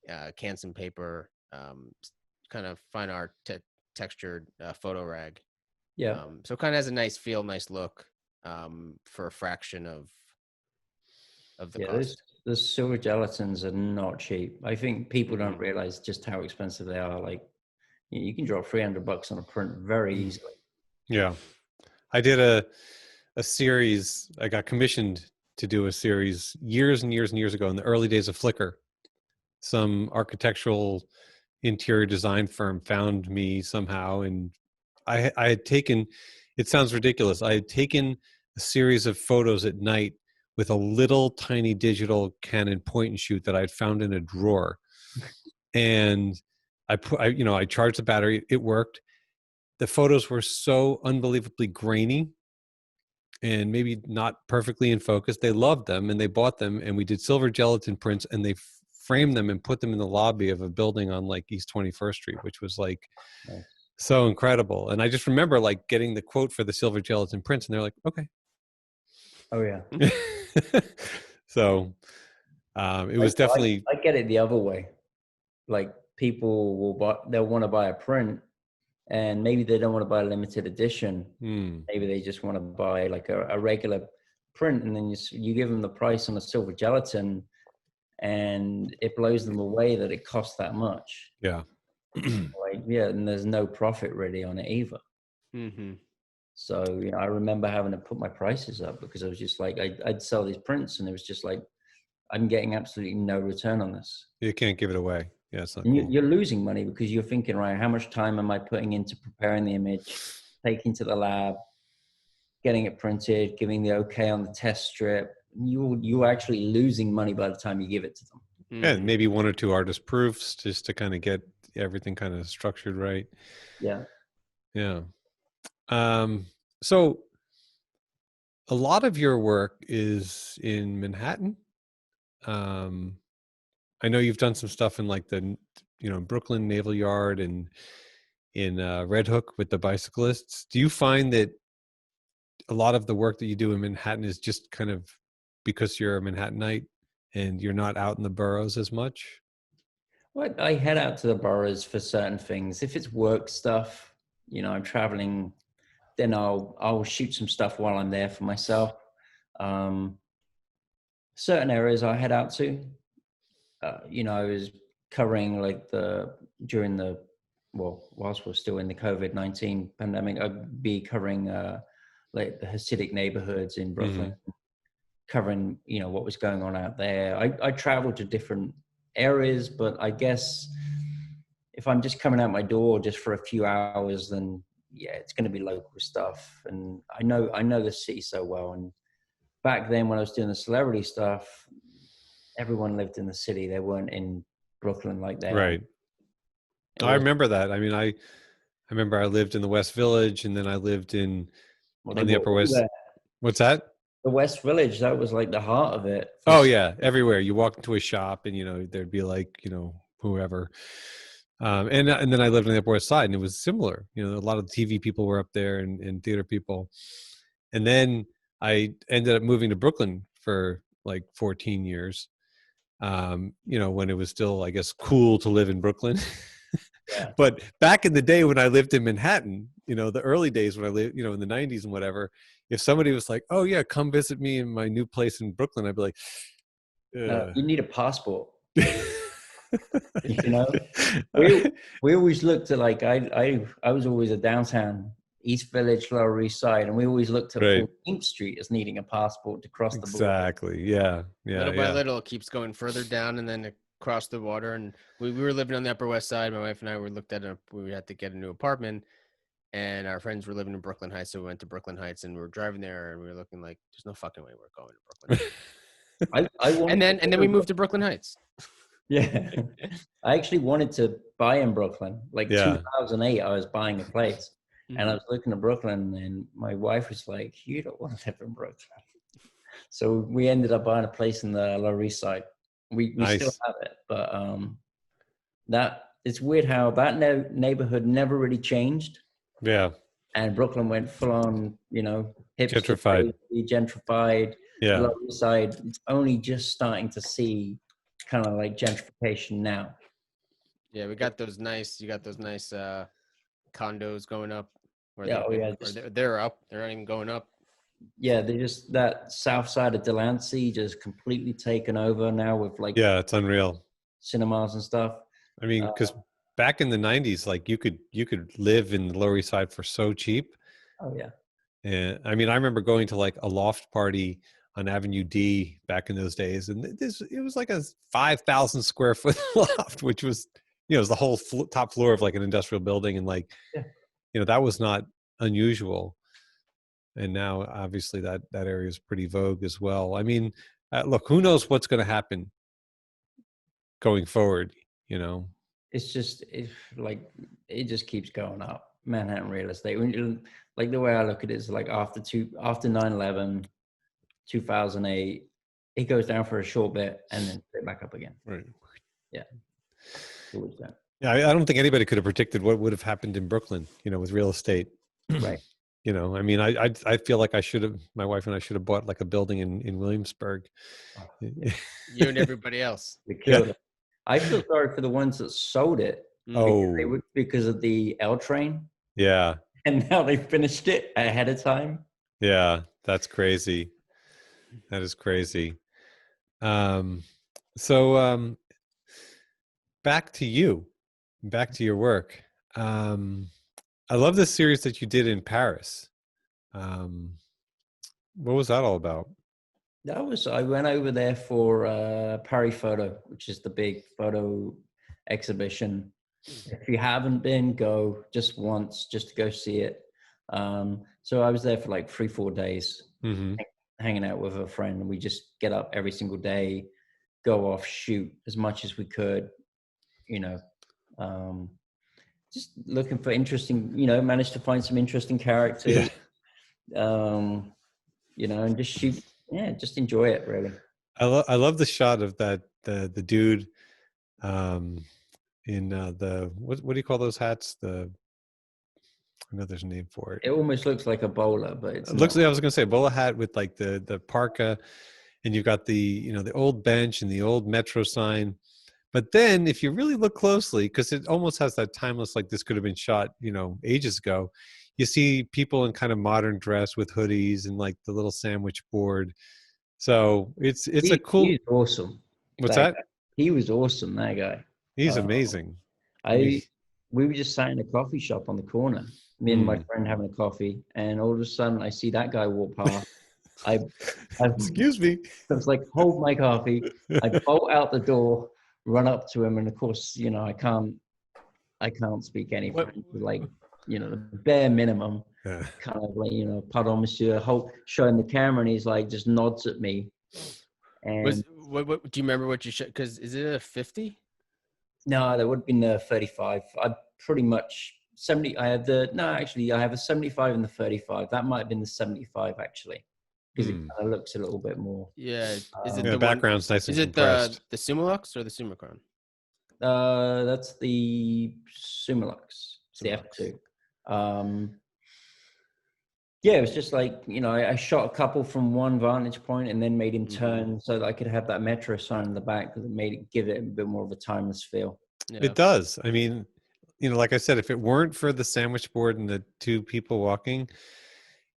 Canson paper, kind of fine art textured photo rag. yeah. So it kind of has a nice feel, nice look, for a fraction of the cost. Those silver gelatins are not cheap. I think people don't realize just how expensive they are. Like, you can drop $300 on a print very easily. Yeah. I did a series. I got commissioned to do a series years and years and years ago in the early days of Flickr. Some architectural interior design firm found me somehow, and I had taken, it sounds ridiculous, I had taken a series of photos at night with a little tiny digital Canon point and shoot that I'd found in a drawer. And I charged the battery. It worked. The photos were so unbelievably grainy and maybe not perfectly in focus. They loved them and they bought them, and we did silver gelatin prints, and they framed them and put them in the lobby of a building on like East 21st Street, which was like so incredible. And I just remember like getting the quote for the silver gelatin prints, and they're like, okay. Oh yeah. So it was definitely. I get it the other way. Like, people they'll want to buy a print, and maybe they don't want to buy a limited edition. Maybe they just want to buy like a regular print, and then you give them the price on a silver gelatin, and it blows them away that it costs that much. Yeah. And there's no profit really on it either. So, I remember having to put my prices up because I was just like, I'd sell these prints, and it was just like, I'm getting absolutely no return on this. You can't give it away. Yeah, it's not cool. You're losing money because you're thinking, right, how much time am I putting into preparing the image, taking to the lab, getting it printed, giving the okay on the test strip? You're actually losing money by the time you give it to them. And maybe one or two artist proofs just to kind of get everything kind of structured right. Yeah. Yeah. So a lot of your work is in Manhattan. I know you've done some stuff in like the, Brooklyn Naval Yard and in Red Hook with the bicyclists. Do you find that a lot of the work that you do in Manhattan is just kind of because you're a Manhattanite and you're not out in the boroughs as much? Well, I head out to the boroughs for certain things. If it's work stuff, I'm traveling, then I'll shoot some stuff while I'm there for myself. Certain areas I head out to. I was covering like whilst we're still in the COVID-19 pandemic, I'd be covering like the Hasidic neighborhoods in Brooklyn, covering, what was going on out there. I traveled to different areas, but I guess if I'm just coming out my door just for a few hours, then yeah, it's going to be local stuff. And I know the city so well. And back then when I was doing the celebrity stuff, everyone lived in the city. They weren't in Brooklyn like they are. Right. I remember that. I mean, I remember I lived in the West Village, and then I lived on the Upper West. There. What's that? The West Village, that was like the heart of it. Oh yeah, everywhere. You walk into a shop, and there'd be like whoever. And then I lived on the Upper West Side, and it was similar. A lot of TV people were up there, and theater people. And then I ended up moving to Brooklyn for like 14 years. When it was still, I guess, cool to live in Brooklyn. Yeah. But back in the day when I lived in Manhattan, the early days when I lived, in the 90s and whatever, if somebody was like, "Oh yeah, come visit me in my new place in Brooklyn," I'd be like, you need a passport. We always looked at, like, I was always a downtown East Village, Lower East Side, and we always looked at 14th Street as needing a passport to cross the border. Exactly. Yeah. Little by little, it keeps going further down, and then across the water. And we were living on the Upper West Side. My wife and I were we had to get a new apartment, and our friends were living in Brooklyn Heights, so we went to Brooklyn Heights, and we were driving there, and we were looking like, there's no fucking way we're going to Brooklyn. and then we moved to Brooklyn Heights. Yeah. I actually wanted to buy in Brooklyn. Like 2008, I was buying a place, and I was looking at Brooklyn, and my wife was like, "You don't want to live in Brooklyn." So we ended up buying a place in the Lower East Side. We still have it, but that it's weird how that neighborhood never really changed. Yeah. And Brooklyn went full on, gentrified. Yeah. The Lower East Side, it's only just starting to see kind of like gentrification now. Yeah, you got those nice condos going up. They're up. They're not even going up. Yeah, they just, that south side of Delancey just completely taken over now with like, yeah, it's unreal, cinemas and stuff. I mean, because back in the 90s, like you could live in the Lower East Side for so cheap. Oh yeah. And I mean, I remember going to like a loft party on Avenue D back in those days, and it was like a 5,000 square foot loft, which was, it was the whole top floor of like an industrial building, and like, that was not unusual. And now, obviously, that area is pretty vogue as well. I mean, look, who knows what's going to happen going forward? It's just it just keeps going up. Manhattan real estate. Like the way I look at it is like after 9/11, 2008, it goes down for a short bit and then straight back up again. Right. Yeah. Always that. Yeah, I don't think anybody could have predicted what would have happened in Brooklyn, with real estate. Right. I mean, I feel like my wife and I should have bought like a building in Williamsburg. Oh, yeah. You and everybody else. It. I feel sorry for the ones that sold it. Because of the L train. Yeah. And now they finished it ahead of time. Yeah, that's crazy. That is crazy. So back to your work. I love this series that you did in Paris. What was that all about? I went over there for Paris Photo, which is the big photo exhibition. If you haven't been, go just once, just to go see it. So I was there for like 3-4 days, hanging out with a friend, and we just get up every single day, go off, shoot as much as we could, just looking for interesting, managed to find some interesting characters, and just shoot. Yeah, just enjoy it, really. I love the shot of that the dude in the what do you call those hats? I know there's a name for it. It almost looks like a bowler, but it looks like, I was gonna say, a bowler hat with like the parka, and you've got the the old bench and the old metro sign. But then if you really look closely, because it almost has that timeless, like this could have been shot ages ago, you see people in kind of modern dress with hoodies and like the little sandwich board. So it's a cool. He's awesome. What's that? He was awesome. That guy. He's amazing. We were just sat in a coffee shop on the corner, me and my friend having a coffee, and all of a sudden I see that guy walk past, I, I Excuse me. was like, hold my coffee. I bolt out the door, run up to him, and of course, I can't speak any What? French. Like, the bare minimum, Yeah. kind of like, pardon, monsieur, showing the camera, and he's like, just nods at me. And What do you remember what you shot? Because is it a 50? no, that would have been the 35. I pretty much 70. I have I have a 75 and the 35. That might have been the 75 actually, because it kind of looks a little bit more. Yeah. Is it Yeah, the one? background's nice and Is it the compressed. Summilux or the Summicron? That's the Summilux. It's the Summilux. F2. Yeah, it was just like, I shot a couple from one vantage point and then made him turn so that I could have that metro sign in the back, because it give it a bit more of a timeless feel. Yeah. It does. I mean, like I said, if it weren't for the sandwich board and the two people walking,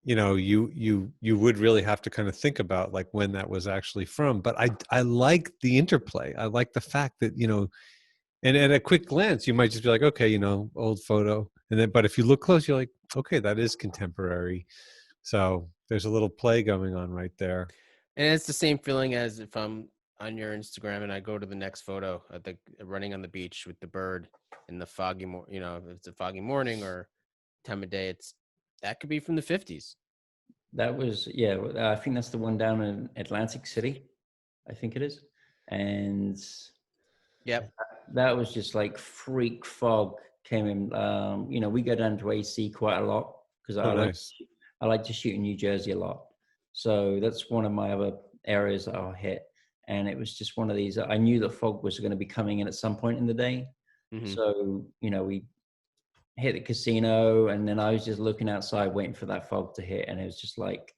you would really have to kind of think about like when that was actually from. But I like the interplay. I like the fact that, and at a quick glance, you might just be like, okay, old photo. And then, but if you look close, you're like, okay, that is contemporary. So there's a little play going on right there. And it's the same feeling as if I'm on your Instagram and I go to the next photo at the running on the beach with the bird in the foggy, if it's a foggy morning or time of day, that could be from the 50s. That was, yeah, I think that's the one down in Atlantic City, I think it is. And Yep. that was just like freak fog came in. We go down to AC quite a lot because Nice. I like to shoot in New Jersey a lot. So that's one of my other areas that I'll hit. And it was just one of these, I knew that fog was going to be coming in at some point in the day. Mm-hmm. So, we hit the casino, and then I was just looking outside waiting for that fog to hit. And it was just like,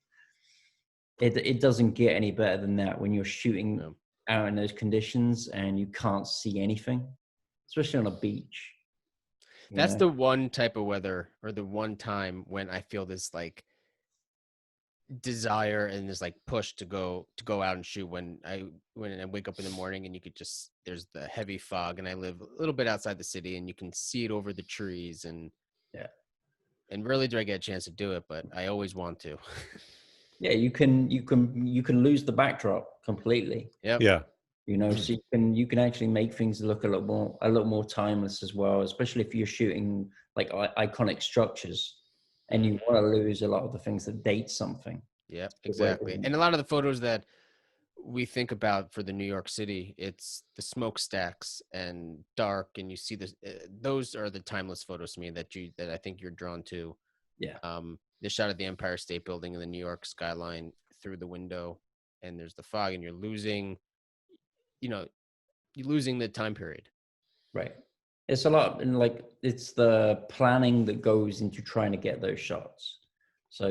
it doesn't get any better than that when you're shooting out in those conditions and you can't see anything, especially on a beach. That's the one type of weather, or the one time when I feel this like desire and this like push to go out and shoot, when I wake up in the morning and you could just, there's the heavy fog, and I live a little bit outside the city and you can see it over the trees, and rarely do I get a chance to do it, but I always want to. Yeah, you can lose the backdrop completely. Yep. Yeah. So you can actually make things look a lot more timeless as well, especially if you're shooting like iconic structures and you want to lose a lot of the things that date something. Yep, exactly. And a lot of the photos that we think about for the New York City, it's the smokestacks and dark, and you see this. Those are the timeless photos to me that I think you're drawn to. Yeah. The shot of the Empire State Building and the New York skyline through the window, and there's the fog, and you're losing the time period. Right. It's a lot, and like it's the planning that goes into trying to get those shots. So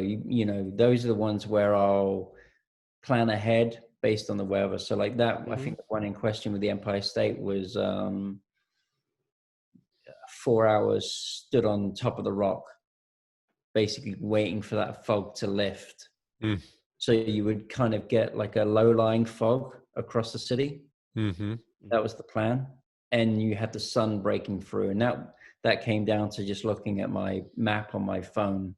those are the ones where I'll plan ahead based on the weather. So like that, I think the one in question with the Empire State was 4 hours stood on top of the rock, basically waiting for that fog to lift. So you would kind of get like a low-lying fog across the city. That was the plan. And you had the sun breaking through. And that came down to just looking at my map on my phone,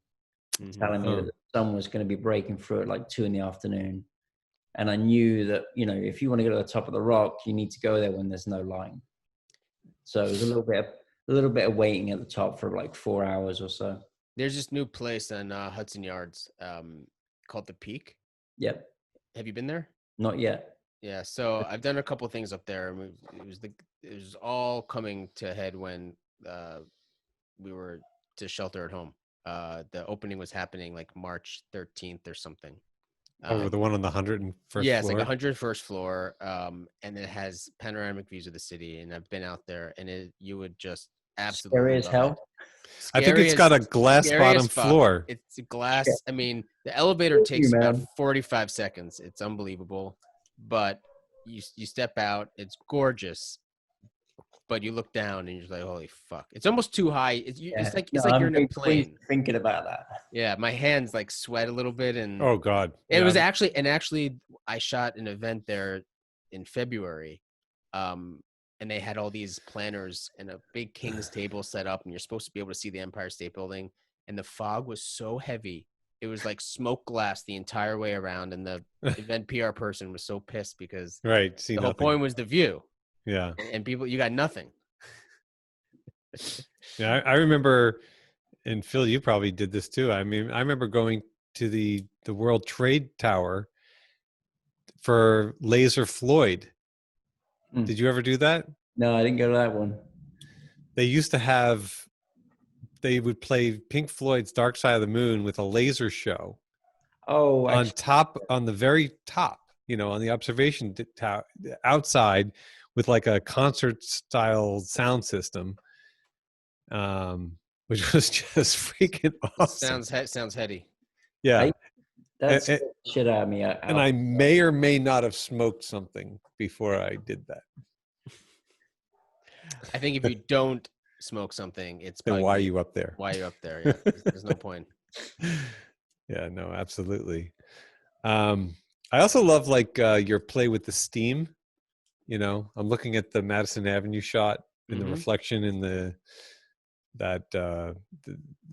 telling me that the sun was going to be breaking through at like 2 p.m. And I knew that, if you want to go to the top of the rock, you need to go there when there's no line. So it was a little bit of waiting at the top for like 4 hours or so. There's this new place on Hudson Yards called The Peak. Yep. Have you been there? Not yet. Yeah, so I've done a couple of things up there. It was all coming to a head when we were to shelter at home. The opening was happening like March 13th or something. The one on the 101st floor? Yeah, it's like 101st floor, and it has panoramic views of the city. And I've been out there, and you would just absolutely Scary as hell. I think it's got a glass bottom floor. It's a glass. I mean, the elevator takes about 45 seconds. It's unbelievable. But you step out, it's gorgeous. But you look down and you're like, holy fuck. It's almost too high. It's like you're in a plane. Thinking about that. Yeah, my hands like sweat a little bit. And oh God. It was actually I shot an event there in February. And they had all these planners and a big king's table set up, and you're supposed to be able to see the Empire State Building. And the fog was so heavy it was like smoke glass the entire way around, and the event PR person was so pissed because Right. See the whole nothing. point was the view. Yeah. And people, you got nothing. Yeah. I remember, and Phil, you probably did this too. I mean, I remember going to the World Trade Tower for Laser Floyd. Did you ever do that? No, I didn't go to that one. They used to have, they would play Pink Floyd's Dark Side of the Moon with a laser show. Oh, On top, on the very top, on the observation outside with like a concert style sound system, which was just freaking awesome. Sounds heady. Yeah. That's shit out of me. And I may or may not have smoked something before I did that. I think if you don't smoke something, it's then why are you up there? Why are you up there? Yeah, there's no point. Yeah, no, absolutely. I also love like your play with the steam. I'm looking at the Madison Avenue shot and the reflection in the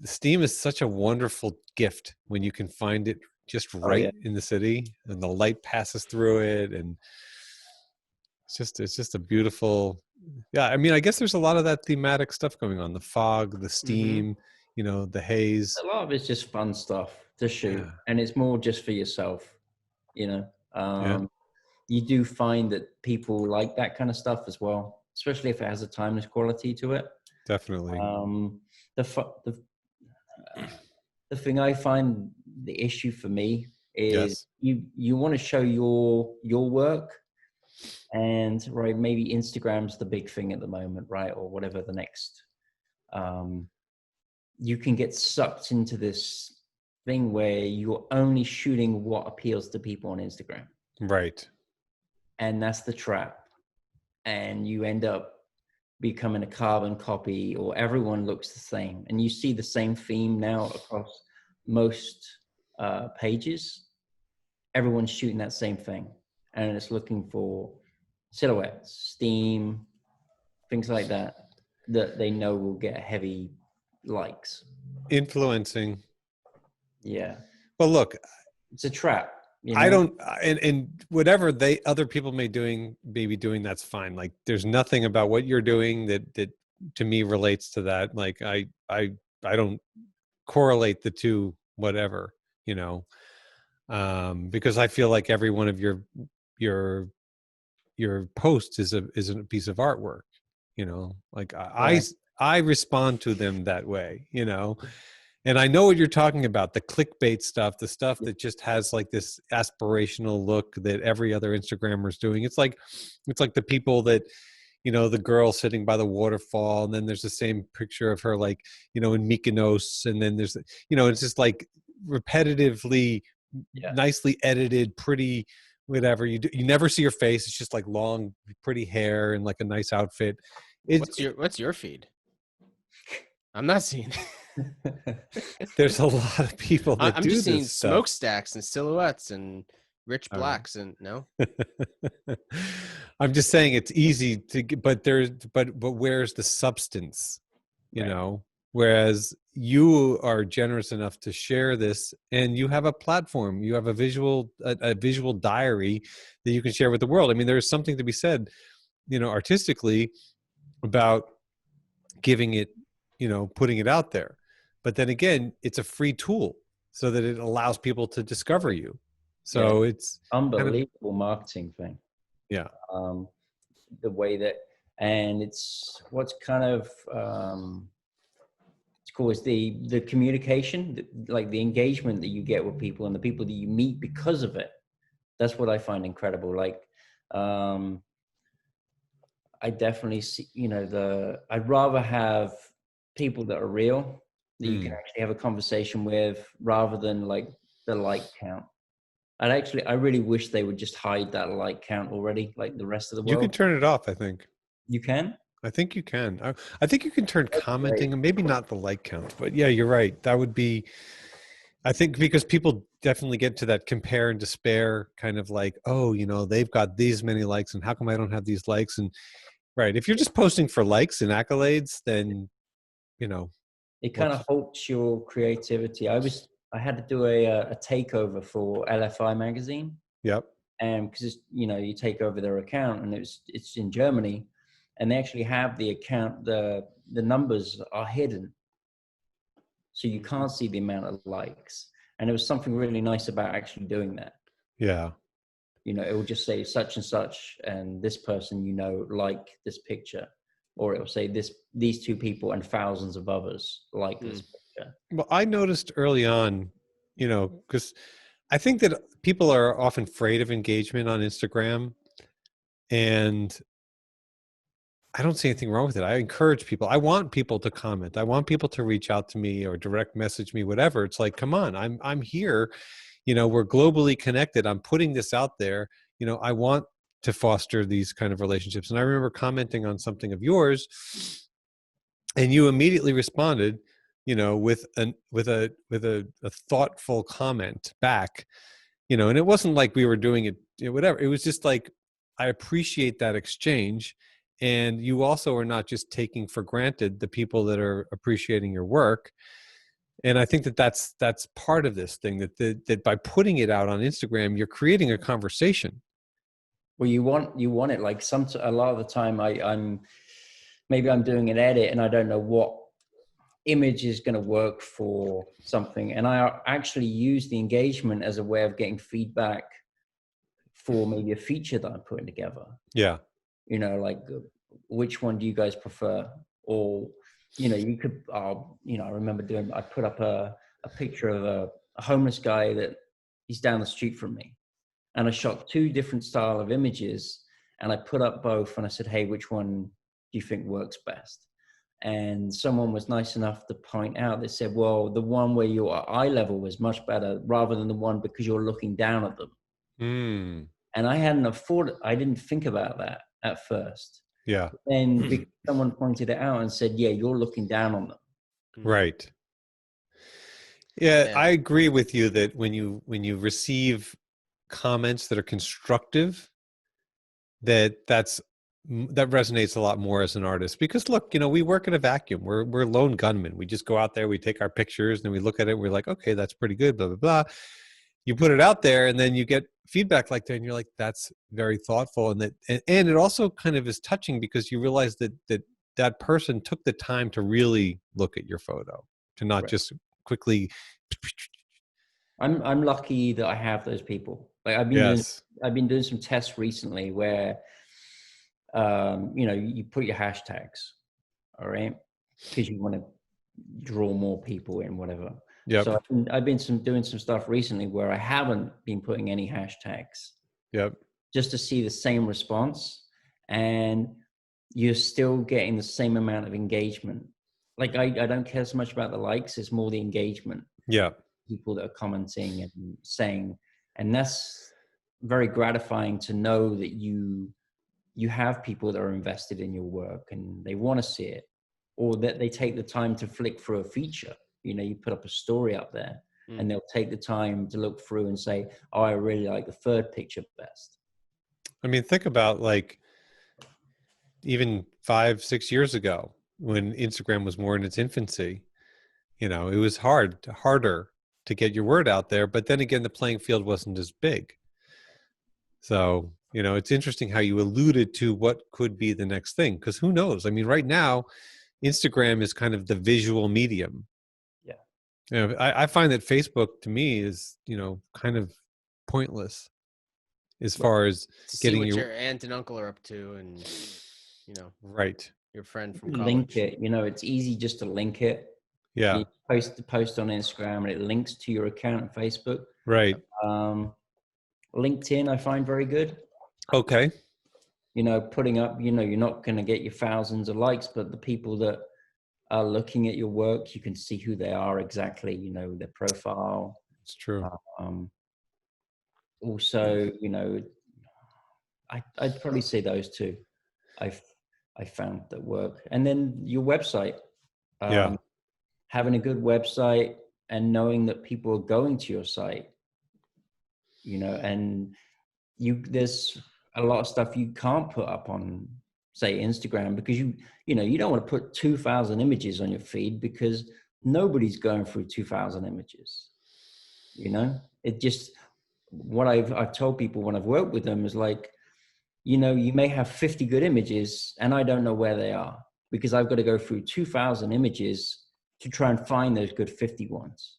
steam is such a wonderful gift when you can find it just right in the city and the light passes through it, and it's just a beautiful. Yeah, I mean, I guess there's a lot of that thematic stuff going on: the fog, the steam, the haze. A lot of it's just fun stuff to shoot, and it's more just for yourself. You do find that people like that kind of stuff as well, especially if it has a timeless quality to it. Definitely. The thing I find the issue for me is you want to show your work, and maybe Instagram's the big thing at the moment, right? Or whatever the next. You can get sucked into this thing where you're only shooting what appeals to people on Instagram. Right. And that's the trap. And you end up becoming a carbon copy, or everyone looks the same. And you see the same theme now across most pages. Everyone's shooting that same thing. And it's looking for silhouettes, steam, things like that they know will get heavy likes. Influencing. Yeah. Well, look, it's a trap. I don't, and whatever other people may be doing, that's fine. Like, there's nothing about what you're doing that to me relates to that. Like, I don't correlate the two, whatever, because I feel like every one of your posts is a piece of artwork, like I respond to them that way, And I know what you're talking about, the clickbait stuff, the stuff that just has like this aspirational look that every other Instagrammer is doing. It's like the people that, the girl sitting by the waterfall, and then there's the same picture of her, like, in Mykonos, and then there's, it's just like repetitively, nicely edited, pretty, whatever. You never see her face. It's just like long, pretty hair and like a nice outfit. What's your feed? I'm not seeing it. There's a lot of people that I'm do just this seeing stuff. Smokestacks and silhouettes and rich blacks and no. I'm just saying it's easy to get, but where's the substance, whereas you are generous enough to share this, and you have a platform, you have a visual diary that you can share with the world. I mean, there's something to be said, artistically, about giving it, putting it out there. But then again, it's a free tool so that it allows people to discover you. So it's unbelievable marketing thing. Yeah. The way that, and it's what's kind of it's cool is the communication, like the engagement that you get with people and the people that you meet because of it. That's what I find incredible. Like, I definitely see, I'd rather have people that are real, that you can actually have a conversation with, rather than like the like count. I really wish they would just hide that like count already, like the rest of the world. You can turn it off, I think. You can? I think you can. I think you can turn commenting, and maybe not the like count, but yeah, you're right. That would be, I think, because people definitely get to that compare and despair kind of like, oh, they've got these many likes, and how come I don't have these likes? And right, if you're just posting for likes and accolades, then, it kind of halts your creativity. I I had to do a takeover for LFI magazine. Yep. And because, you take over their account, and it's in Germany, and they actually have the account, the numbers are hidden. So you can't see the amount of likes. And there was something really nice about actually doing that. Yeah. It will just say such and such, and this person, like this picture, or it will say these two people and thousands of others like this picture. Well, I noticed early on, because I think that people are often afraid of engagement on Instagram, and I don't see anything wrong with it. I encourage people. I want people to comment. I want people to reach out to me or direct message me, whatever. It's like, come on, I'm here. We're globally connected. I'm putting this out there. I want to foster these kind of relationships. And I remember commenting on something of yours, and you immediately responded, with a thoughtful comment back, and it wasn't like we were doing it, whatever. It was just like, I appreciate that exchange. And you also are not just taking for granted the people that are appreciating your work. And I think that that's part of this thing, that by putting it out on Instagram, you're creating a conversation. Well, you want it, like a lot of the time I'm doing an edit and I don't know what image is going to work for something. And I actually use the engagement as a way of getting feedback for maybe a feature that I'm putting together. Yeah. Like, which one do you guys prefer? Or, you could, I remember I put up a picture of a homeless guy that he's down the street from me. And I shot 2 different style of images, and I put up both, and I said, hey, which one do you think works best? And someone was nice enough to point out, they said, well, the one where your eye level was much better rather than the one because you're looking down at them. And I didn't think about that at first. Yeah. And because someone pointed it out and said, yeah, you're looking down on them. Right. Yeah, I agree with you that when you receive comments that are constructive, that resonates a lot more as an artist, because look, we work in a vacuum. We're lone gunmen. We just go out there, we take our pictures, and then we look at it, and we're like, okay, that's pretty good, blah, blah, blah. You put it out there, and then you get feedback like that, and you're like, that's very thoughtful. And it also kind of is touching, because you realize that person took the time to really look at your photo, to not just quickly. I'm lucky that I have those people. Like I've been doing some tests recently where, you put your hashtags, all right, because you want to draw more people in, whatever. Yep. So I've been doing some stuff recently where I haven't been putting any hashtags. Yep. Just to see the same response, and you're still getting the same amount of engagement. Like I don't care so much about the likes; it's more the engagement. Yeah. People that are commenting and saying, and that's very gratifying to know that you have people that are invested in your work and they want to see it, or that they take the time to flick through a feature. You put up a story up there and they'll take the time to look through and say, oh, I really like the third picture best. I mean, think about like even 5-6 years ago when Instagram was more in its infancy, it was harder to get your word out there. But then again, the playing field wasn't as big. So, it's interesting how you alluded to what could be the next thing, because who knows? I mean, right now, Instagram is kind of the visual medium. Yeah. I find that Facebook to me is, kind of pointless as far as getting see what your aunt and uncle are up to, and, right. Your friend from college. Link it. It's easy just to link it. Yeah. You post on Instagram and it links to your account on Facebook. Right. LinkedIn, I find very good. Okay. Putting up, you're not going to get your thousands of likes, but the people that are looking at your work, you can see who they are exactly, their profile. It's true. Also, I'd probably say those two. I found that work. And then your website. Having a good website and knowing that people are going to your site, and there's a lot of stuff you can't put up on, say, Instagram, because you don't want to put 2,000 images on your feed, because nobody's going through 2,000 images. You know, it just, what I've told people when I've worked with them is like, you know, you may have 50 good images and I don't know where they are because I've got to go through 2,000 images to try and find those good 50 ones.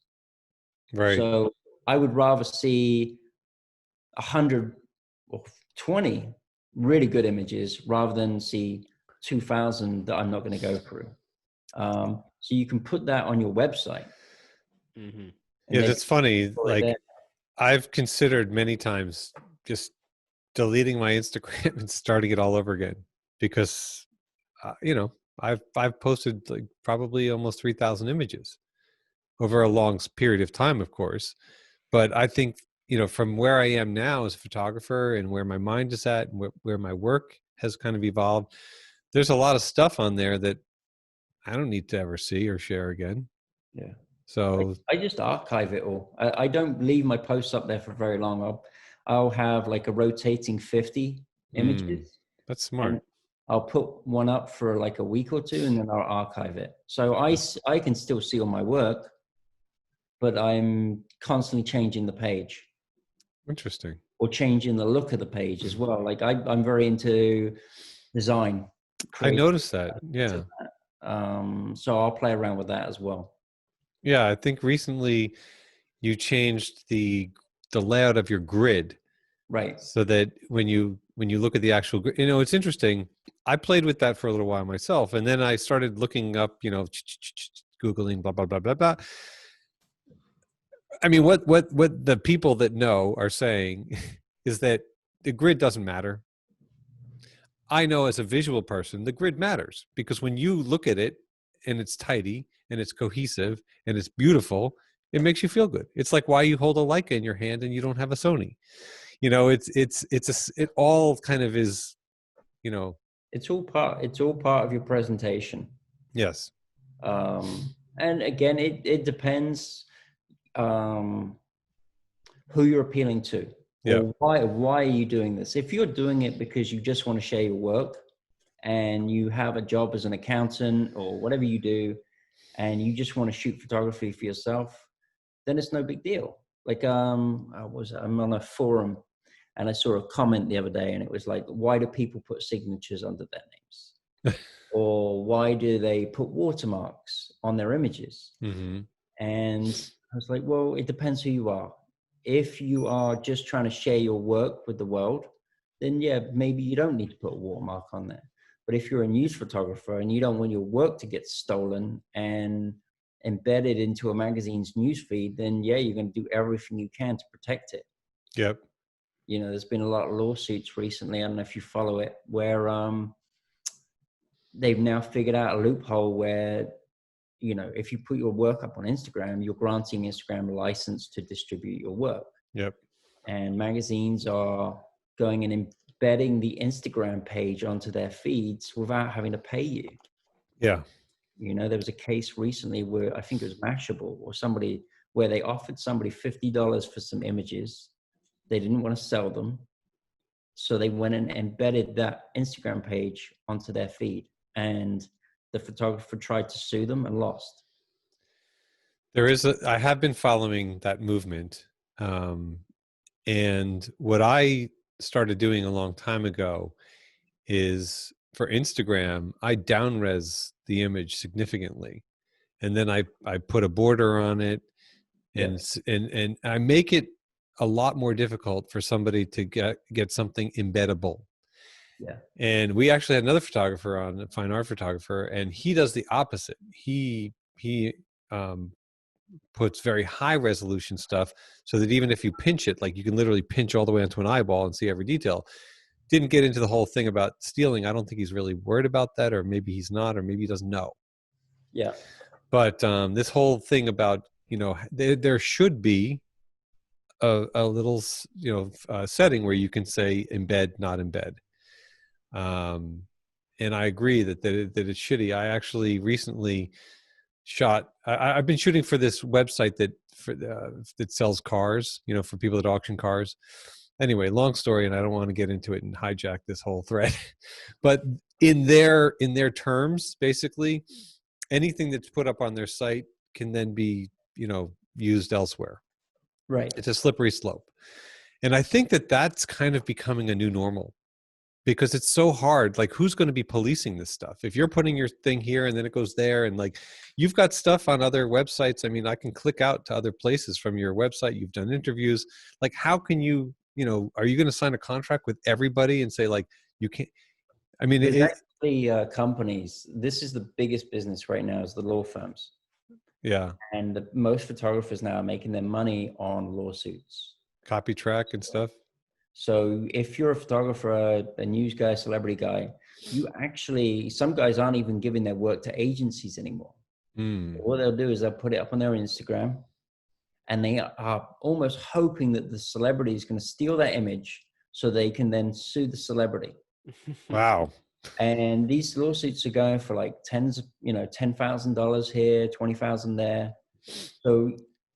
Right. So I would rather see 100 or 20 really good images rather than see 2,000 that I'm not going to go through. So you can put that on your website. Mm-hmm. Yeah, that's funny. Like, There. I've considered many times just deleting my Instagram and starting it all over again because, you know, I've posted like probably almost 3,000 images over a long period of time, of course. But I think, you know, from where I am now as a photographer and where my mind is at and where my work has kind of evolved, there's a lot of stuff on there that I don't need to ever see or share again. Yeah. So I just archive it all. I don't leave my posts up there for very long. I'll have like a rotating 50 images, that's and smart. I'll put one up for like a week or two, and then I'll archive it. So I can still see all my work, but I'm constantly changing the page Interesting. or changing the look of the page as well. Like I'm very into design, I creative. noticed that. Yeah. So I'll play around with that as well. Yeah. I think recently you changed the layout of your grid Right. so that when you look at the actual grid, you know, it's interesting. I played with that for a little while myself, and then I started looking up, you know, Googling blah blah blah blah blah. I mean, what the people that know are saying is that the grid doesn't matter. I know as a visual person, the grid matters because when you look at it and it's tidy and it's cohesive and it's beautiful, it makes you feel good. It's like why you hold a Leica in your hand and you don't have a Sony. You know, it all kind of is, you know. It's all part of your presentation. Yes. And again, it depends who you're appealing to, Yeah. or why are you doing this. If you're doing it because you just want to share your work and you have a job as an accountant or whatever you do, and you just want to shoot photography for yourself, then it's no big deal. Like I'm on a forum and I saw a comment the other day, and it was like, why do people put signatures under their names? Or why do they put watermarks on their images? Mm-hmm. And I was like, well, it depends who you are. If you are just trying to share your work with the world, then yeah, maybe you don't need to put a watermark on there. But if you're a news photographer and you don't want your work to get stolen and embedded into a magazine's newsfeed, then yeah, you're going to do everything you can to protect it. Yep. You know, there's been a lot of lawsuits recently. I don't know if you follow it, where they've now figured out a loophole where, you know, if you put your work up on Instagram, you're granting Instagram a license to distribute your work. Yep. And magazines are going and embedding the Instagram page onto their feeds without having to pay you. Yeah. You know, there was a case recently where I think it was Mashable or somebody, where they offered somebody $50 for some images. They didn't want to sell them. So they went and embedded that Instagram page onto their feed, and the photographer tried to sue them and lost. I have been following that movement. And what I started doing a long time ago is for Instagram, I downres the image significantly. And then I put a border on it, and and I make it a lot more difficult for somebody to get something embeddable. Yeah. And we actually had another photographer on, a fine art photographer, and he does the opposite. He puts very high resolution stuff so that even if you pinch it, like you can literally pinch all the way onto an eyeball and see every detail. Didn't get into the whole thing about stealing. I don't think he's really worried about that, or maybe he's not, or maybe he doesn't know. Yeah. But this whole thing about, you know, there should be a little, you know, setting where you can say embed, not embed. And I agree that it's shitty. I actually recently shot. I've been shooting for this website that sells cars, you know, for people that auction cars. Anyway, long story, and I don't want to get into it and hijack this whole thread. But in their terms, basically, anything that's put up on their site can then be, you know, used elsewhere. Right. It's a slippery slope. And I think that that's kind of becoming a new normal because it's so hard. Like, who's going to be policing this stuff? If you're putting your thing here and then it goes there, and like you've got stuff on other websites. I mean, I can click out to other places from your website. You've done interviews. Like, how can you, are you going to sign a contract with everybody and say, like, you can't? I mean, There's actually companies. This is the biggest business right now is the law firms. yeah. And most photographers now are making their money on lawsuits. Copy track and stuff. So if you're a photographer, a news guy, celebrity guy, some guys aren't even giving their work to agencies anymore. What they'll do is they'll put it up on their Instagram, and they are almost hoping that the celebrity is going to steal that image so they can then sue the celebrity. Wow. And these lawsuits are going for like $10,000 here, $20,000 there. So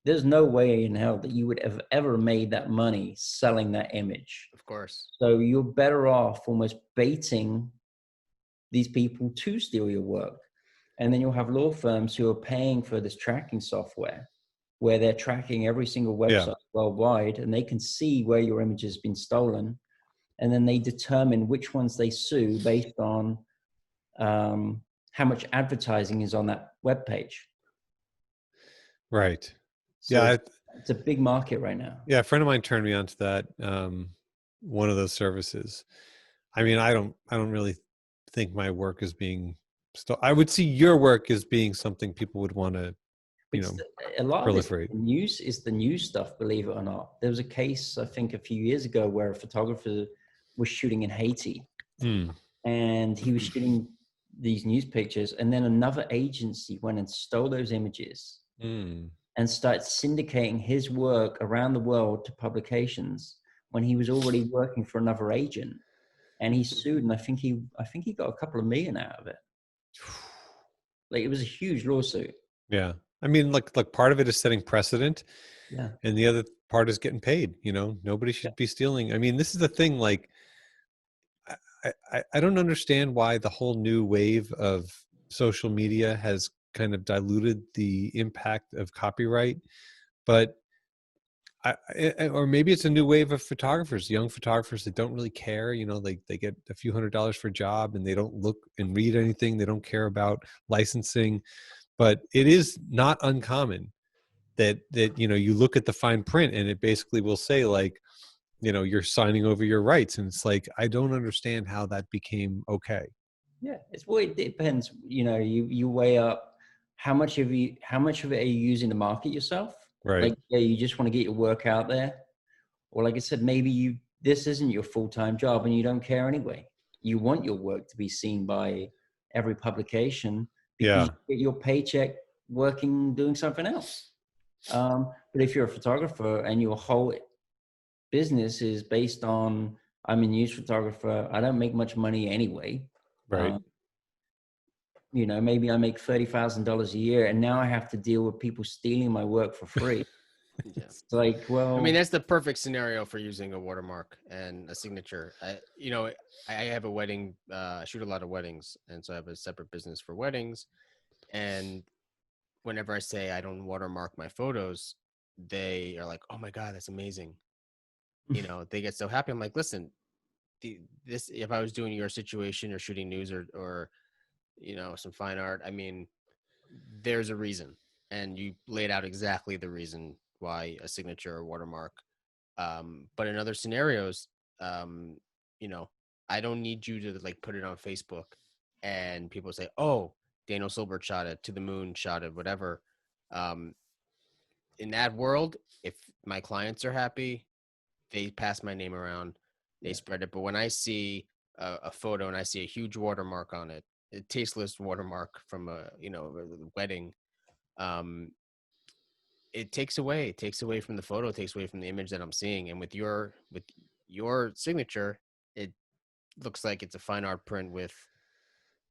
there's no way in hell that you would have ever made that money selling that image. Of course. So you're better off almost baiting these people to steal your work. And then you'll have law firms who are paying for this tracking software where they're tracking every single website worldwide, and they can see where your image has been stolen. And then they determine which ones they sue based on how much advertising is on that web page. Right. So Yeah. it's a big market right now. Yeah. A friend of mine turned me on to that. One of those services. I mean, I don't really think my work is being I would see your work as being something people would want to, a lot proliferate. of this is the news stuff, believe it or not. There was a case, I think, a few years ago where a photographer was shooting in Haiti, and he was shooting these news pictures, and then another agency went and stole those images and started syndicating his work around the world to publications when he was already working for another agent. And he sued, and I think he got a couple of million out of it. Like, it was a huge lawsuit. Yeah. I mean, like part of it is setting precedent. Yeah. And the other part is getting paid. Nobody should be stealing. I mean, this is the thing. Like, I don't understand why the whole new wave of social media has kind of diluted the impact of copyright, but or maybe it's a new wave of photographers, young photographers that don't really care. They get a few $100s for a job and they don't look and read anything. They don't care about licensing. But it is not uncommon that you look at the fine print and it basically will say, like, you're signing over your rights, and it's like, I don't understand how that became okay. Yeah, it depends. You weigh up how much of it are you using to market yourself? Right. Like, you just want to get your work out there, or like I said, maybe this isn't your full-time job and you don't care anyway. You want your work to be seen by every publication because you get your paycheck doing something else. But if you're a photographer and your whole business is based on, I'm a news photographer, I don't make much money anyway. Right. Maybe I make $30,000 a year, and now I have to deal with people stealing my work for free. Yeah. It's like, well, I mean, that's the perfect scenario for using a watermark and a signature. I have a wedding, I shoot a lot of weddings, and so I have a separate business for weddings. And whenever I say I don't watermark my photos, they are like, "Oh my God, that's amazing." They get so happy. I'm like, listen, this, if I was doing your situation or shooting news or some fine art, I mean, there's a reason, and you laid out exactly the reason why a signature or watermark. But in other scenarios, I don't need you to like put it on Facebook and people say, "Oh, Daniel Silbert shot it, To the Moon shot it," whatever. In that world, if my clients are happy, they pass my name around, they spread it. But when I see a photo and I see a huge watermark on it, a tasteless watermark from a wedding, it takes away from the photo, it takes away from the image that I'm seeing. And with your signature, it looks like it's a fine art print with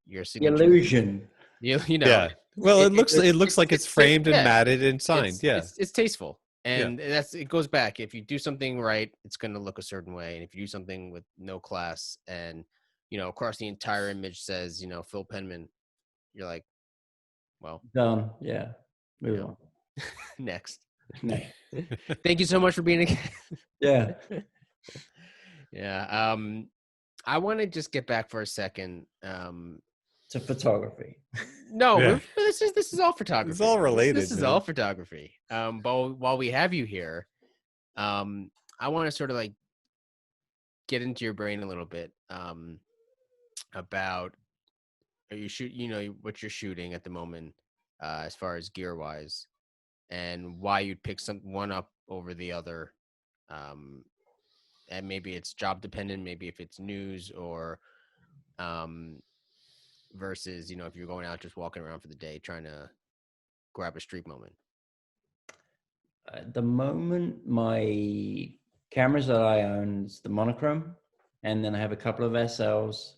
your signature. Illusion. Yeah. Well, it looks like it's framed and matted and signed. It's tasteful. And it goes back. If you do something right, it's going to look a certain way. And if you do something with no class and, across the entire image says, Phil Penman, you're like, well, done. Yeah. Move on. Next. No. Thank you so much for being a guest. Yeah. Yeah. I want to just get back for a second. To photography. No, Yeah. this is all photography. It's all related, This is man. all photography. But while we have you here, I want to sort of like get into your brain a little bit about what you're shooting at the moment, as far as gear wise, and why you'd pick one up over the other. Um, and maybe it's job dependent, maybe if it's news or um, versus, if you're going out just walking around for the day trying to grab a streak moment. At the moment, my cameras that I own is the monochrome, and then I have a couple of SLs,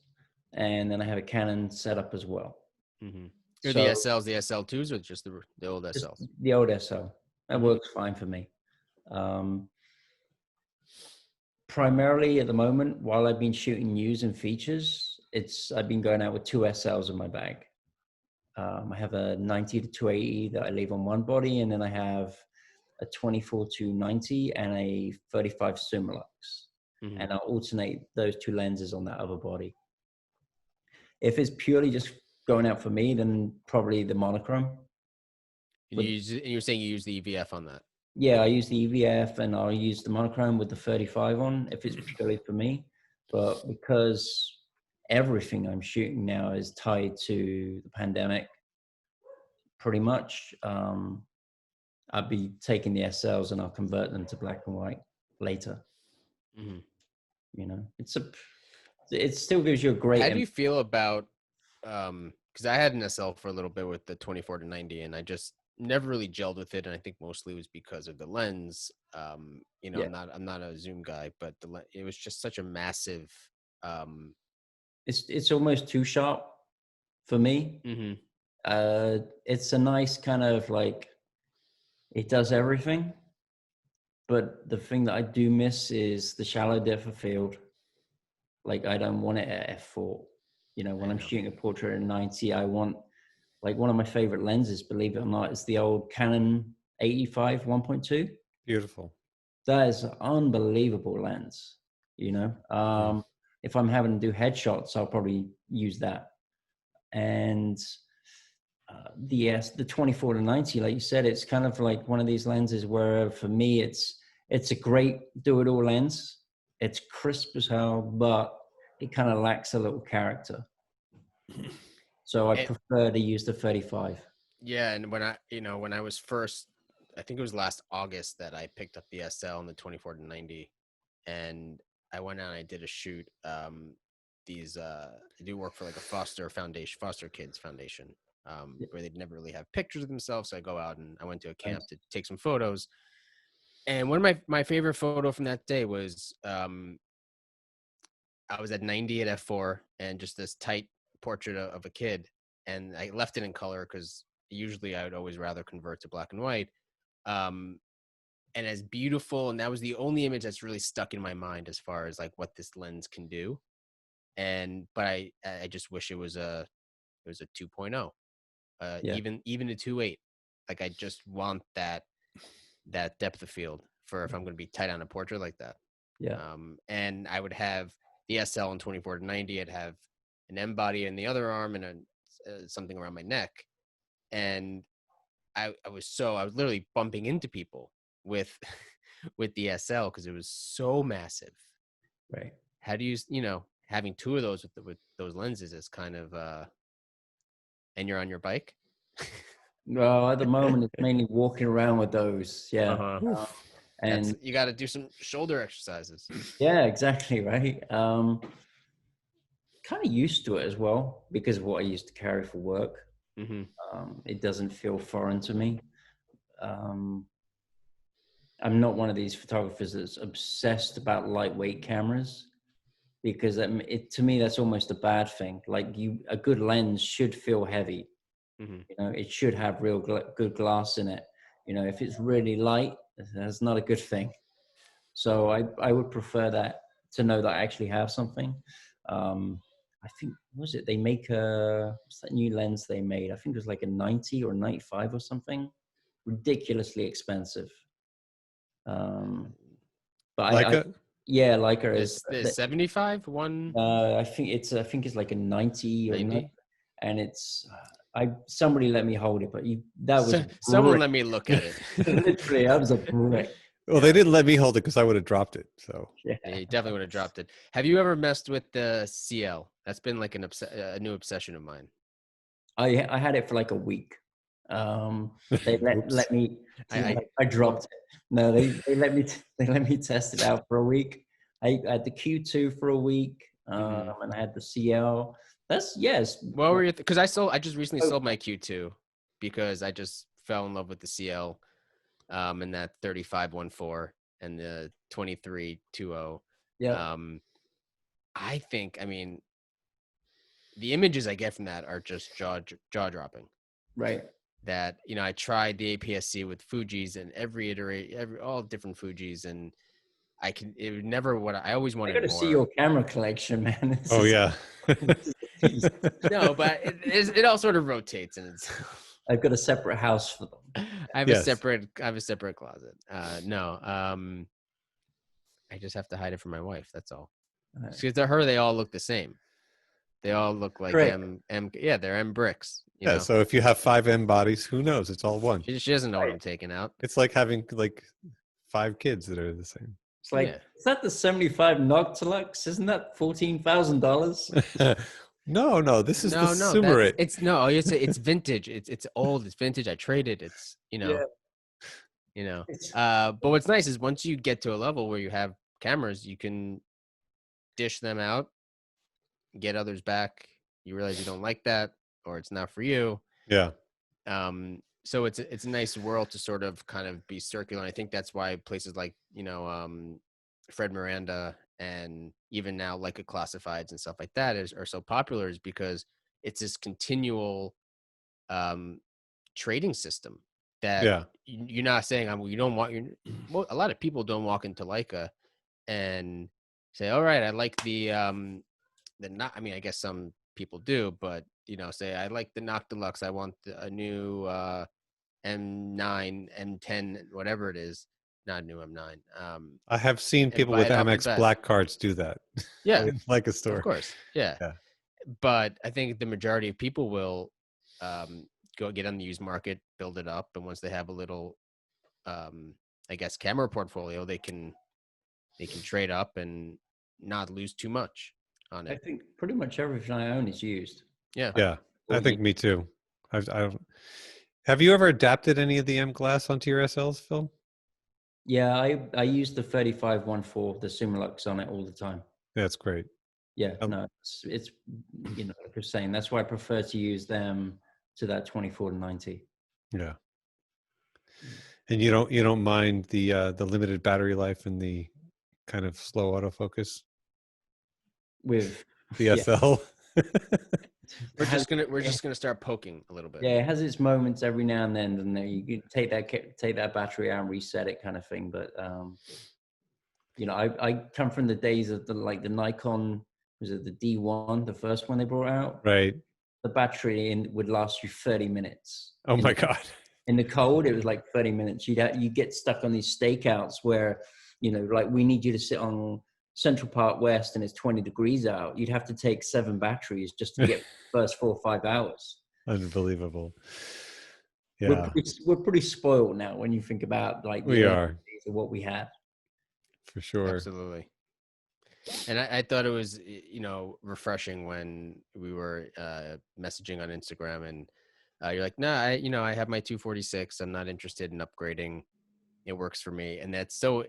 and then I have a Canon setup as well. Mm-hmm. So The SLs, the SL2s, or just the old SLs? the old SL. That Mhm. works fine for me. Primarily at the moment, while I've been shooting news and features, I've been going out with two SLs in my bag. I have a 90 to 280 that I leave on one body, and then I have a 24 to 90 and a 35 Summilux. Mhm. And I'll alternate those two lenses on that other body. If it's purely just going out for me, then probably the monochrome. And you're saying you use the EVF on that? Yeah, I use the EVF and I'll use the monochrome with the 35 on if it's purely for me. But because everything I'm shooting now is tied to the pandemic, pretty much, I'll be taking the SLs and I'll convert them to black and white later. Mm-hmm. You know, it still gives you a great. How do you feel about because I had an SL for a little bit with the 24 to 90 and I just never really gelled with it, and I think mostly it was because of the lens. Yeah. I'm not a zoom guy, but it was just such a massive It's almost too sharp for me. mm-hmm. It's a nice kind of like, it does everything, but the thing that I do miss is the shallow depth of field. Like, I don't want it at f4. You know, when I'm shooting a portrait at 90, I want, like, one of my favorite lenses, believe it or not, is the old Canon 85 1.2. Beautiful. That is an unbelievable lens. You know, if I'm having to do headshots, I'll probably use that. And the 24 to 90, like you said, it's kind of like one of these lenses where for me it's a great do-it-all lens. It's crisp as hell, but it kind of lacks a little character. So I prefer to use the 35. Yeah, and when I was first, I think it was last August that I picked up the SL and the 24 to 90, and I went out and I did a shoot. I do work for like a foster kids foundation, where they'd never really have pictures of themselves. So I go out and I went to a camp to take some photos. And one of my favorite photo from that day was I was at 90 at f4 and just this tight portrait of a kid, and I left it in color because usually I would always rather convert to black and white. And as beautiful, and that was the only image that's really stuck in my mind as far as like what this lens can do. But I just wish it was a 2.0, even a 2.8. Like, I just want that depth of field for if I'm going to be tight on a portrait like that. Yeah. And I would have the SL in 24 to 90. I'd have an M body in the other arm and something around my neck. And I was literally bumping into people with the SL because it was so massive. Right. How do you having two of those with those lenses is kind of and you're on your bike? Well, at the moment it's mainly walking around with those. Yeah. And you got to do some shoulder exercises. yeah, exactly. Right. Kind of used to it as well because of what I used to carry for work. Mm-hmm. It doesn't feel foreign to me. I'm not one of these photographers that's obsessed about lightweight cameras, because to me that's almost a bad thing. Like, a good lens should feel heavy. Mm-hmm. You know, it should have real good glass in it. You know, if it's really light, that's not a good thing. So I would prefer that, to know that I actually have something. I think, they make what's that new lens they made? I think it was like a 90 or 95 or something. ridiculously expensive. But Leica? yeah, Leica is. This 75 one I think it's like a 90 or 90, 90. and it's. Somebody let me hold it, but that was So, someone let me look at it. literally that was a brick. Well, they didn't let me hold it because I would have dropped it. So Yeah. Yeah, you definitely would have dropped it. Have you ever messed with the CL? That's been like a new obsession of mine. I had it for like a week. They Oops. let me. I I dropped it. No, they let me they let me test it out for a week. I had the Q2 for a week, and I had the CL. That's yes. What were your? Because I just recently sold my Q2 because I just fell in love with the CL, and that 35-1.4 and the 23-2.0. Yeah. I think, I mean, the images I get from that are just jaw dropping. Right. That, you know, I tried the APS-C with Fuji's and all different Fuji's, and it would never I always I wanted got to see more. your camera collection, man. oh yeah. This is a piece. No, but it all sort of rotates, and it's. I've got a separate house for them. I have Yes. a separate closet. No, I just have to hide it from my wife. That's all. Because to her, they all look the same. They all look like Brick. yeah, they're M bricks. You Yeah. know, So if you have 5 M bodies, who knows? It's all one. she doesn't know what I'm taking out. It's like having like 5 kids that are the same. It's like, Yeah. is that the 75 Noctilux? Isn't that $14,000? No, this is the No, Sumerit. it's vintage. It's old. It's vintage. I traded. It's Yeah. But what's nice is once you get to a level where you have cameras, you can dish them out, get others back. You realize you don't like that, or it's not for you. Yeah. So it's a nice world to sort of kind of be circular. And I think that's why places like, Fred Miranda and even now Leica Classifieds and stuff like that are so popular, is because it's this continual trading system that Yeah. you're not saying, you don't want a lot of people don't walk into Leica and say, all right, I like not, I mean, I guess some people do, but say I like the Noctilux, I want a new M9, M10, whatever it is, not a new M9. I have seen And people buy with it off the Amex bat. black cards do that. Yeah, in like a store. of course. Yeah. Yeah. But I think the majority of people will go get on the used market, build it up, and once they have a little, I guess, camera portfolio, they can trade up and not lose too much on I it. think pretty much everything I own is used. Yeah. Yeah. I think me too. Have you ever adapted any of the M glass onto your SLs, Phil? Yeah, I use the 35-1.4, the Sumelux on it all the time. That's great. Yeah, no, it's like you're saying, that's why I prefer to use them to that 24-90. Yeah. And you don't mind the limited battery life and the kind of slow autofocus With the SL. We're just gonna start poking a little bit. Yeah, it has its moments every now and then, and you can take that battery out and reset it, kind of thing. But I come from the days of the Nikon, was it the D1, the first one they brought out? Right. The battery would last you 30 minutes. Oh my God. In the cold, it was like 30 minutes. You get stuck on these stakeouts where, like we need you to sit on Central Park West and it's 20 degrees out. You'd have to take 7 batteries just to get the first 4 or 5 hours. Unbelievable. Yeah. We're pretty spoiled now when you think about like We are. what we had. For sure. Absolutely. And I thought it was, refreshing when we were messaging on Instagram, and you're like, "No, I have my 246. I'm not interested in upgrading. It works for me." And that's so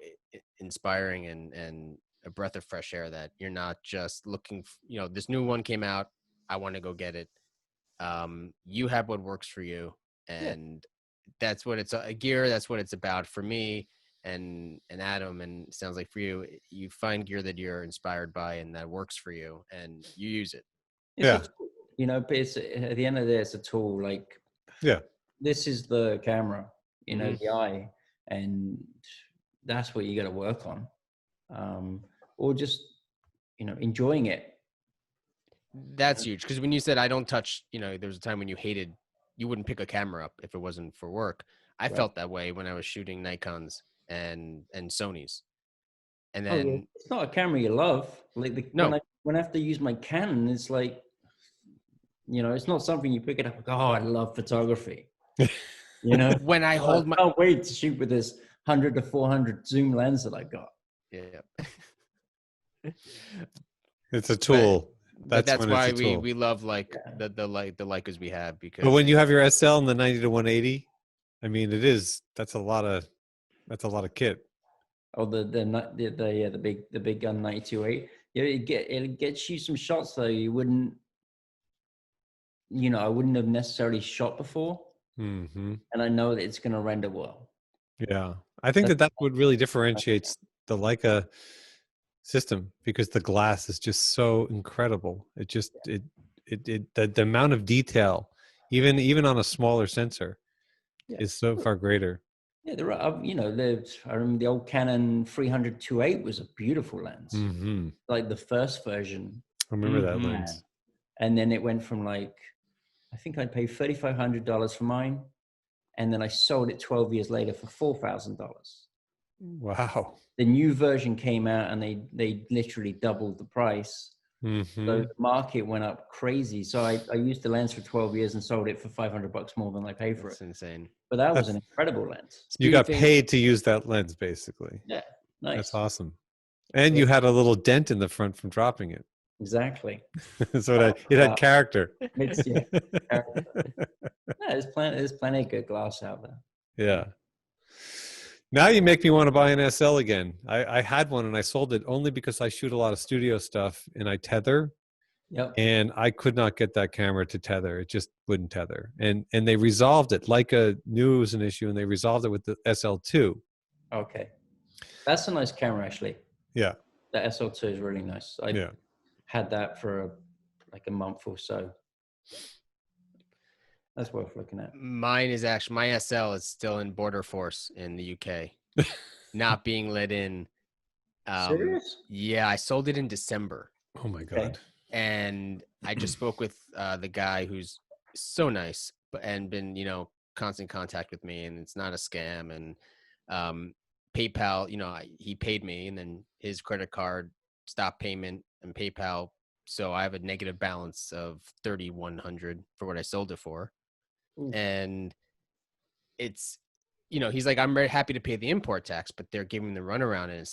inspiring and a breath of fresh air, that you're not just looking, this new one came out, I want to go get it. You have what works for you, and that's what it's gear. That's what it's about for me. And Adam, and it sounds like for you, you find gear that you're inspired by and that works for you, and you use it. It's but it's at the end of the day, it's a tool. Like, this is the camera, the eye, and that's what you got to work on, or just enjoying it. That's huge, because when you said I don't touch, there was a time when you wouldn't pick a camera up if it wasn't for work. I Right. felt that way when I was shooting Nikons and Sonys. And Oh yeah, then it's not a camera you love. Like no, when I have to use my Canon, it's like, it's not something you pick it up and go, oh, I love photography. when I Oh, I hold my can't wait to shoot with this 100 to 400 zoom lens that I got. yeah. It's a But tool. but That's that's when it's why a tool. we love like Yeah. the Leicas we have But because when you have your SL and the 90 to 180, I mean, that's a lot of kit. Oh, the big gun 92.8. Yeah, it gets you some shots though you wouldn't, I wouldn't have necessarily shot before, Hmm. and I know that it's going to render well. Yeah. I think That's that what really differentiates the Leica system, because the glass is just so incredible. It just, the amount of detail, even on a smaller sensor, yeah. is so far greater. Yeah, there are, I remember the old Canon 300-2.8 was a beautiful lens, Hmm. like the first version. I remember that Mhm. lens. And then it went from like, I think I paid $3,500 for mine. And then I sold it 12 years later for $4,000. Wow. The new version came out and they literally doubled the price. Hmm. So the market went up crazy. So I used the lens for 12 years and sold it for $500 more than I paid for it. That's insane. But that was That's, an incredible lens. you Speedy got thing. paid to use that lens, basically. Yeah, That's nice. awesome. And you had a little dent in the front from dropping it. Exactly. So it had character. It's character. Yeah, there's plenty of good glass out there. Yeah. Now you make me want to buy an SL again. I had one and I sold it only because I shoot a lot of studio stuff and I tether, Yep. and I could not get that camera to tether. It just wouldn't tether. And they resolved it. Leica knew it was an issue and they resolved it with the SL2. Okay. That's a nice camera, actually. Yeah. The SL2 is really nice. I Yeah. had that for like a month or so. That's worth looking at. Mine is actually my SL is still in border force in the UK, not being let in. Serious? Yeah, I sold it in December, Oh my Okay. God. and I just spoke with the guy who's so nice, and been constant contact with me, and it's not a scam. And PayPal, he paid me, and then his credit card stopped payment, and PayPal. So I have a negative balance of 3,100 for what I sold it for. Ooh. And it's he's like, I'm very happy to pay the import tax, but they're giving the runaround, and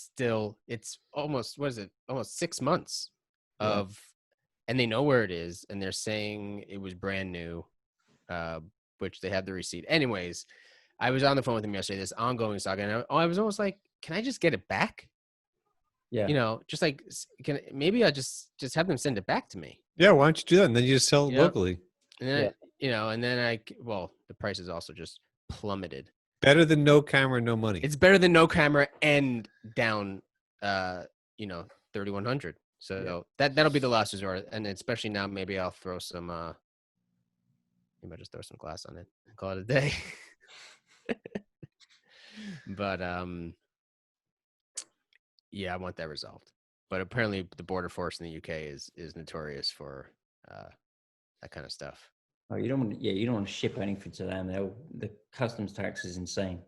it's almost, what is it, almost 6 months of and they know where it is, and they're saying it was brand new, which they have the receipt. Anyways, I was on the phone with him yesterday, this ongoing saga, and I was almost like, can I just get it back? Yeah. Just like, maybe I just have them send it back to me. Yeah. Why don't you do that? And then you just sell it Yep. locally. And then and then the price is also just plummeted. Better than no camera, no money. It's better than no camera and down 3,100. So that'll be the last resort. And especially now, maybe I'll throw some maybe I'll just throw some glass on it and call it a day. But yeah, I want that resolved. But apparently the border force in the UK is notorious for that kind of stuff. Oh, you don't want to ship anything to them. The customs tax is insane.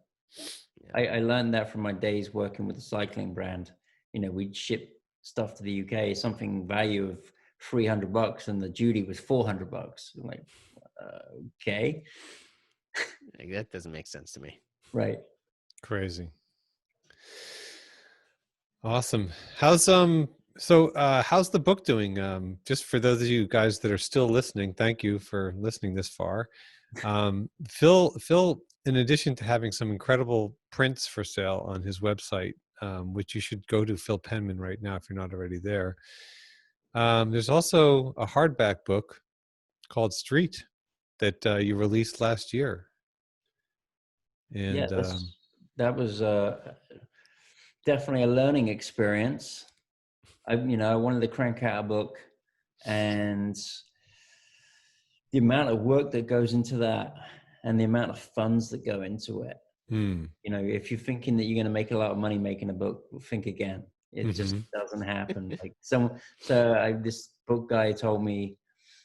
Yeah. I learned that from my days working with the cycling brand. We'd ship stuff to the UK, something value of $300, and the duty was $400. I'm like, okay. Like, that doesn't make sense to me. Right. Crazy. Awesome. How's how's the book doing? Just for those of you guys that are still listening, thank you for listening this far. Phil, in addition to having some incredible prints for sale on his website, which you should go to, Phil Penman, right now if you're not already there. There's also a hardback book called Street that you released last year. And Yeah, that was definitely a learning experience. I wanted to crank out a book, and the amount of work that goes into that, and the amount of funds that go into it. If you're thinking that you're going to make a lot of money making a book, think again. It just doesn't happen. Like this book guy told me,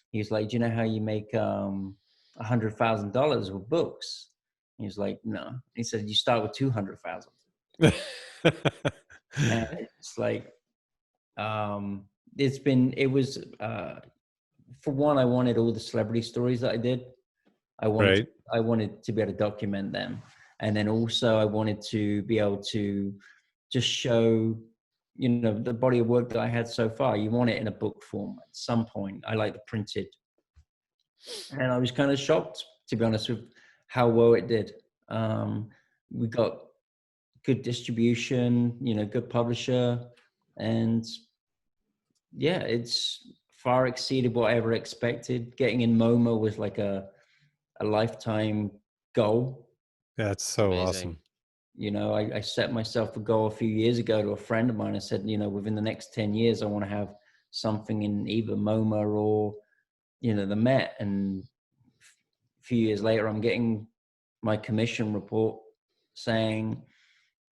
he was like, do you know how you make $100,000 with books? He was like, no. He said, you start with 200,000. And it's like, it was, for one, I wanted all the celebrity stories that I did. I wanted to be able to document them. And then also I wanted to be able to just show, the body of work that I had so far. You want it in a book form at some point. I like the printed. And I was kind of shocked, to be honest, with how well it did. We got good distribution, good publisher. And yeah, it's far exceeded what I ever expected. Getting in MoMA was like a lifetime goal. That's so Amazing. awesome. I set myself a goal a few years ago to a friend of mine. I said, within the next 10 years, I want to have something in either MoMA or, the Met. And a few years later, I'm getting my commission report saying,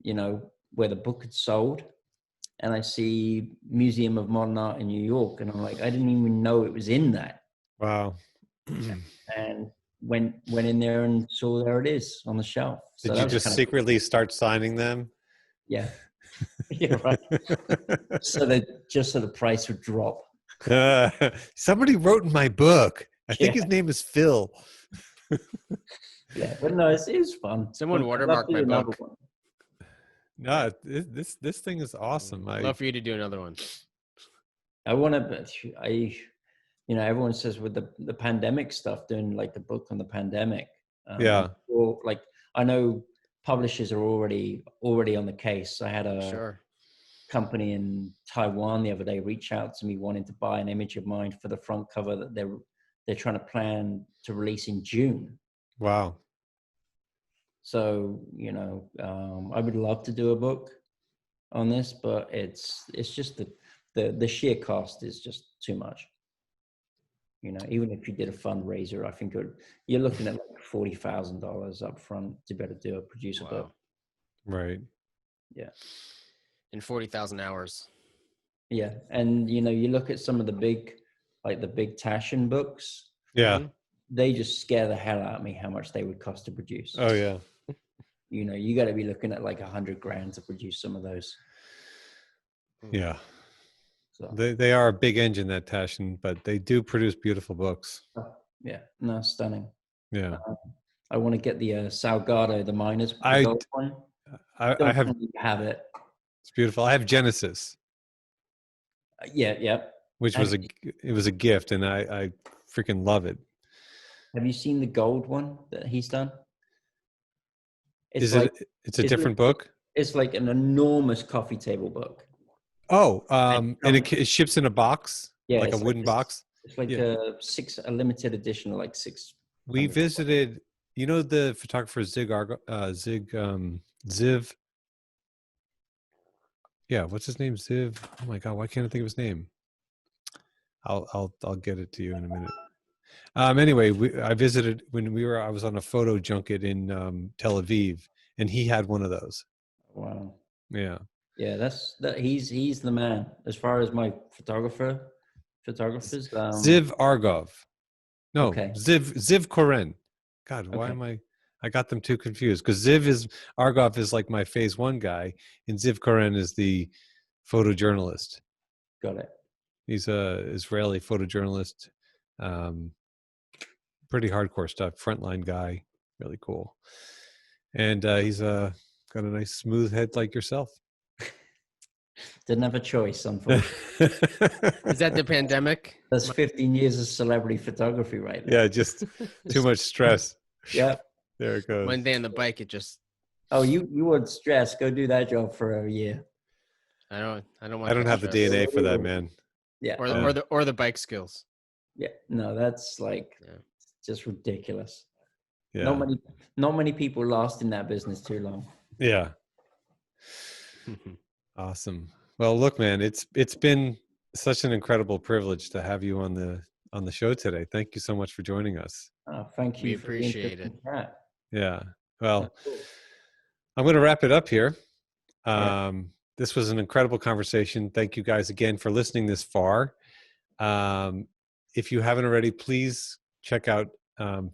where the book had sold. And I see Museum of Modern Art in New York. And I'm like, I didn't even know it was in that. Wow. And went in there and saw there it is on the shelf. Did you just secretly start signing them? Yeah. Yeah, right. So the price would drop. Somebody wrote in my book. I think his name is Phil. Yeah, but no, it's fun. Someone watermarked my book. No, this thing is awesome. I'd love for you to do another one. Everyone says with the pandemic stuff, doing like the book on the pandemic. Yeah. Or like, I know publishers are already on the case. I had a company in Taiwan the other day reach out to me wanting to buy an image of mine for the front cover that they're trying to plan to release in June. Wow. So, I would love to do a book on this, but it's just the sheer cost is just too much. Even if you did a fundraiser, I think you're looking at like $40,000 up front to be able to produce a book. Right. Yeah. In 40,000 hours. Yeah. And, you look at some of the big Taschen books. Yeah. They just scare the hell out of me how much they would cost to produce. Oh, yeah. You got to be looking at like $100,000 to produce some of those. Yeah. So they are a big engine, that Taschen, but they do produce beautiful books. Yeah. No, stunning. Yeah. I want to get the Salgado, the miners. I one. I have it. It's beautiful. I have Genesis. Yeah. Which was a gift, and I freaking love it. Have you seen the gold one that he's done? It's a different book? It's like an enormous coffee table book. Oh, and it ships in a box? Yeah, like a wooden box? It's like a limited edition of like six. We visited, the photographer Ziv. Yeah, what's his name? Ziv. Oh my God, why can't I think of his name? I'll get it to you in a minute. Anyway, I visited I was on a photo junket in Tel Aviv, and he had one of those. Wow. Yeah. Yeah, he's the man as far as my photographers. Ziv Argov. No, okay. Ziv Koren. God, why am I got them too confused, because Argov is like my phase one guy, and Ziv Koren is the photojournalist. Got it. He's a Israeli photojournalist. Pretty hardcore stuff. Frontline guy, really cool. And he's got a nice smooth head like yourself. Didn't have a choice, unfortunately. Is that the pandemic? That's 15 years of celebrity photography right now. Yeah, just too much stress. Yeah. There it goes. One day on the bike, it just... Oh, you want stress. Go do that job for a year. I don't have the DNA for that, man. Yeah. Or the bike skills. Yeah. No, that's like just ridiculous. Yeah. Not many people last in that business too long. Yeah. Awesome. Well, look, man, it's been such an incredible privilege to have you on the show today. Thank you so much for joining us. Oh, thank you. We appreciate it. Yeah. Well, I'm going to wrap it up here. This was an incredible conversation. Thank you guys again for listening this far. If you haven't already, please check out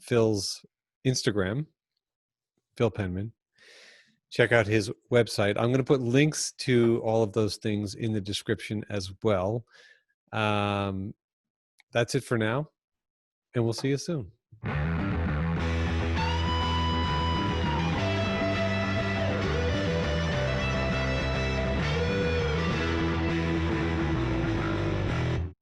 Phil's Instagram. Phil Penman. Check out his website. I'm going to put links to all of those things in the description as well. That's it for now, and we'll see you soon.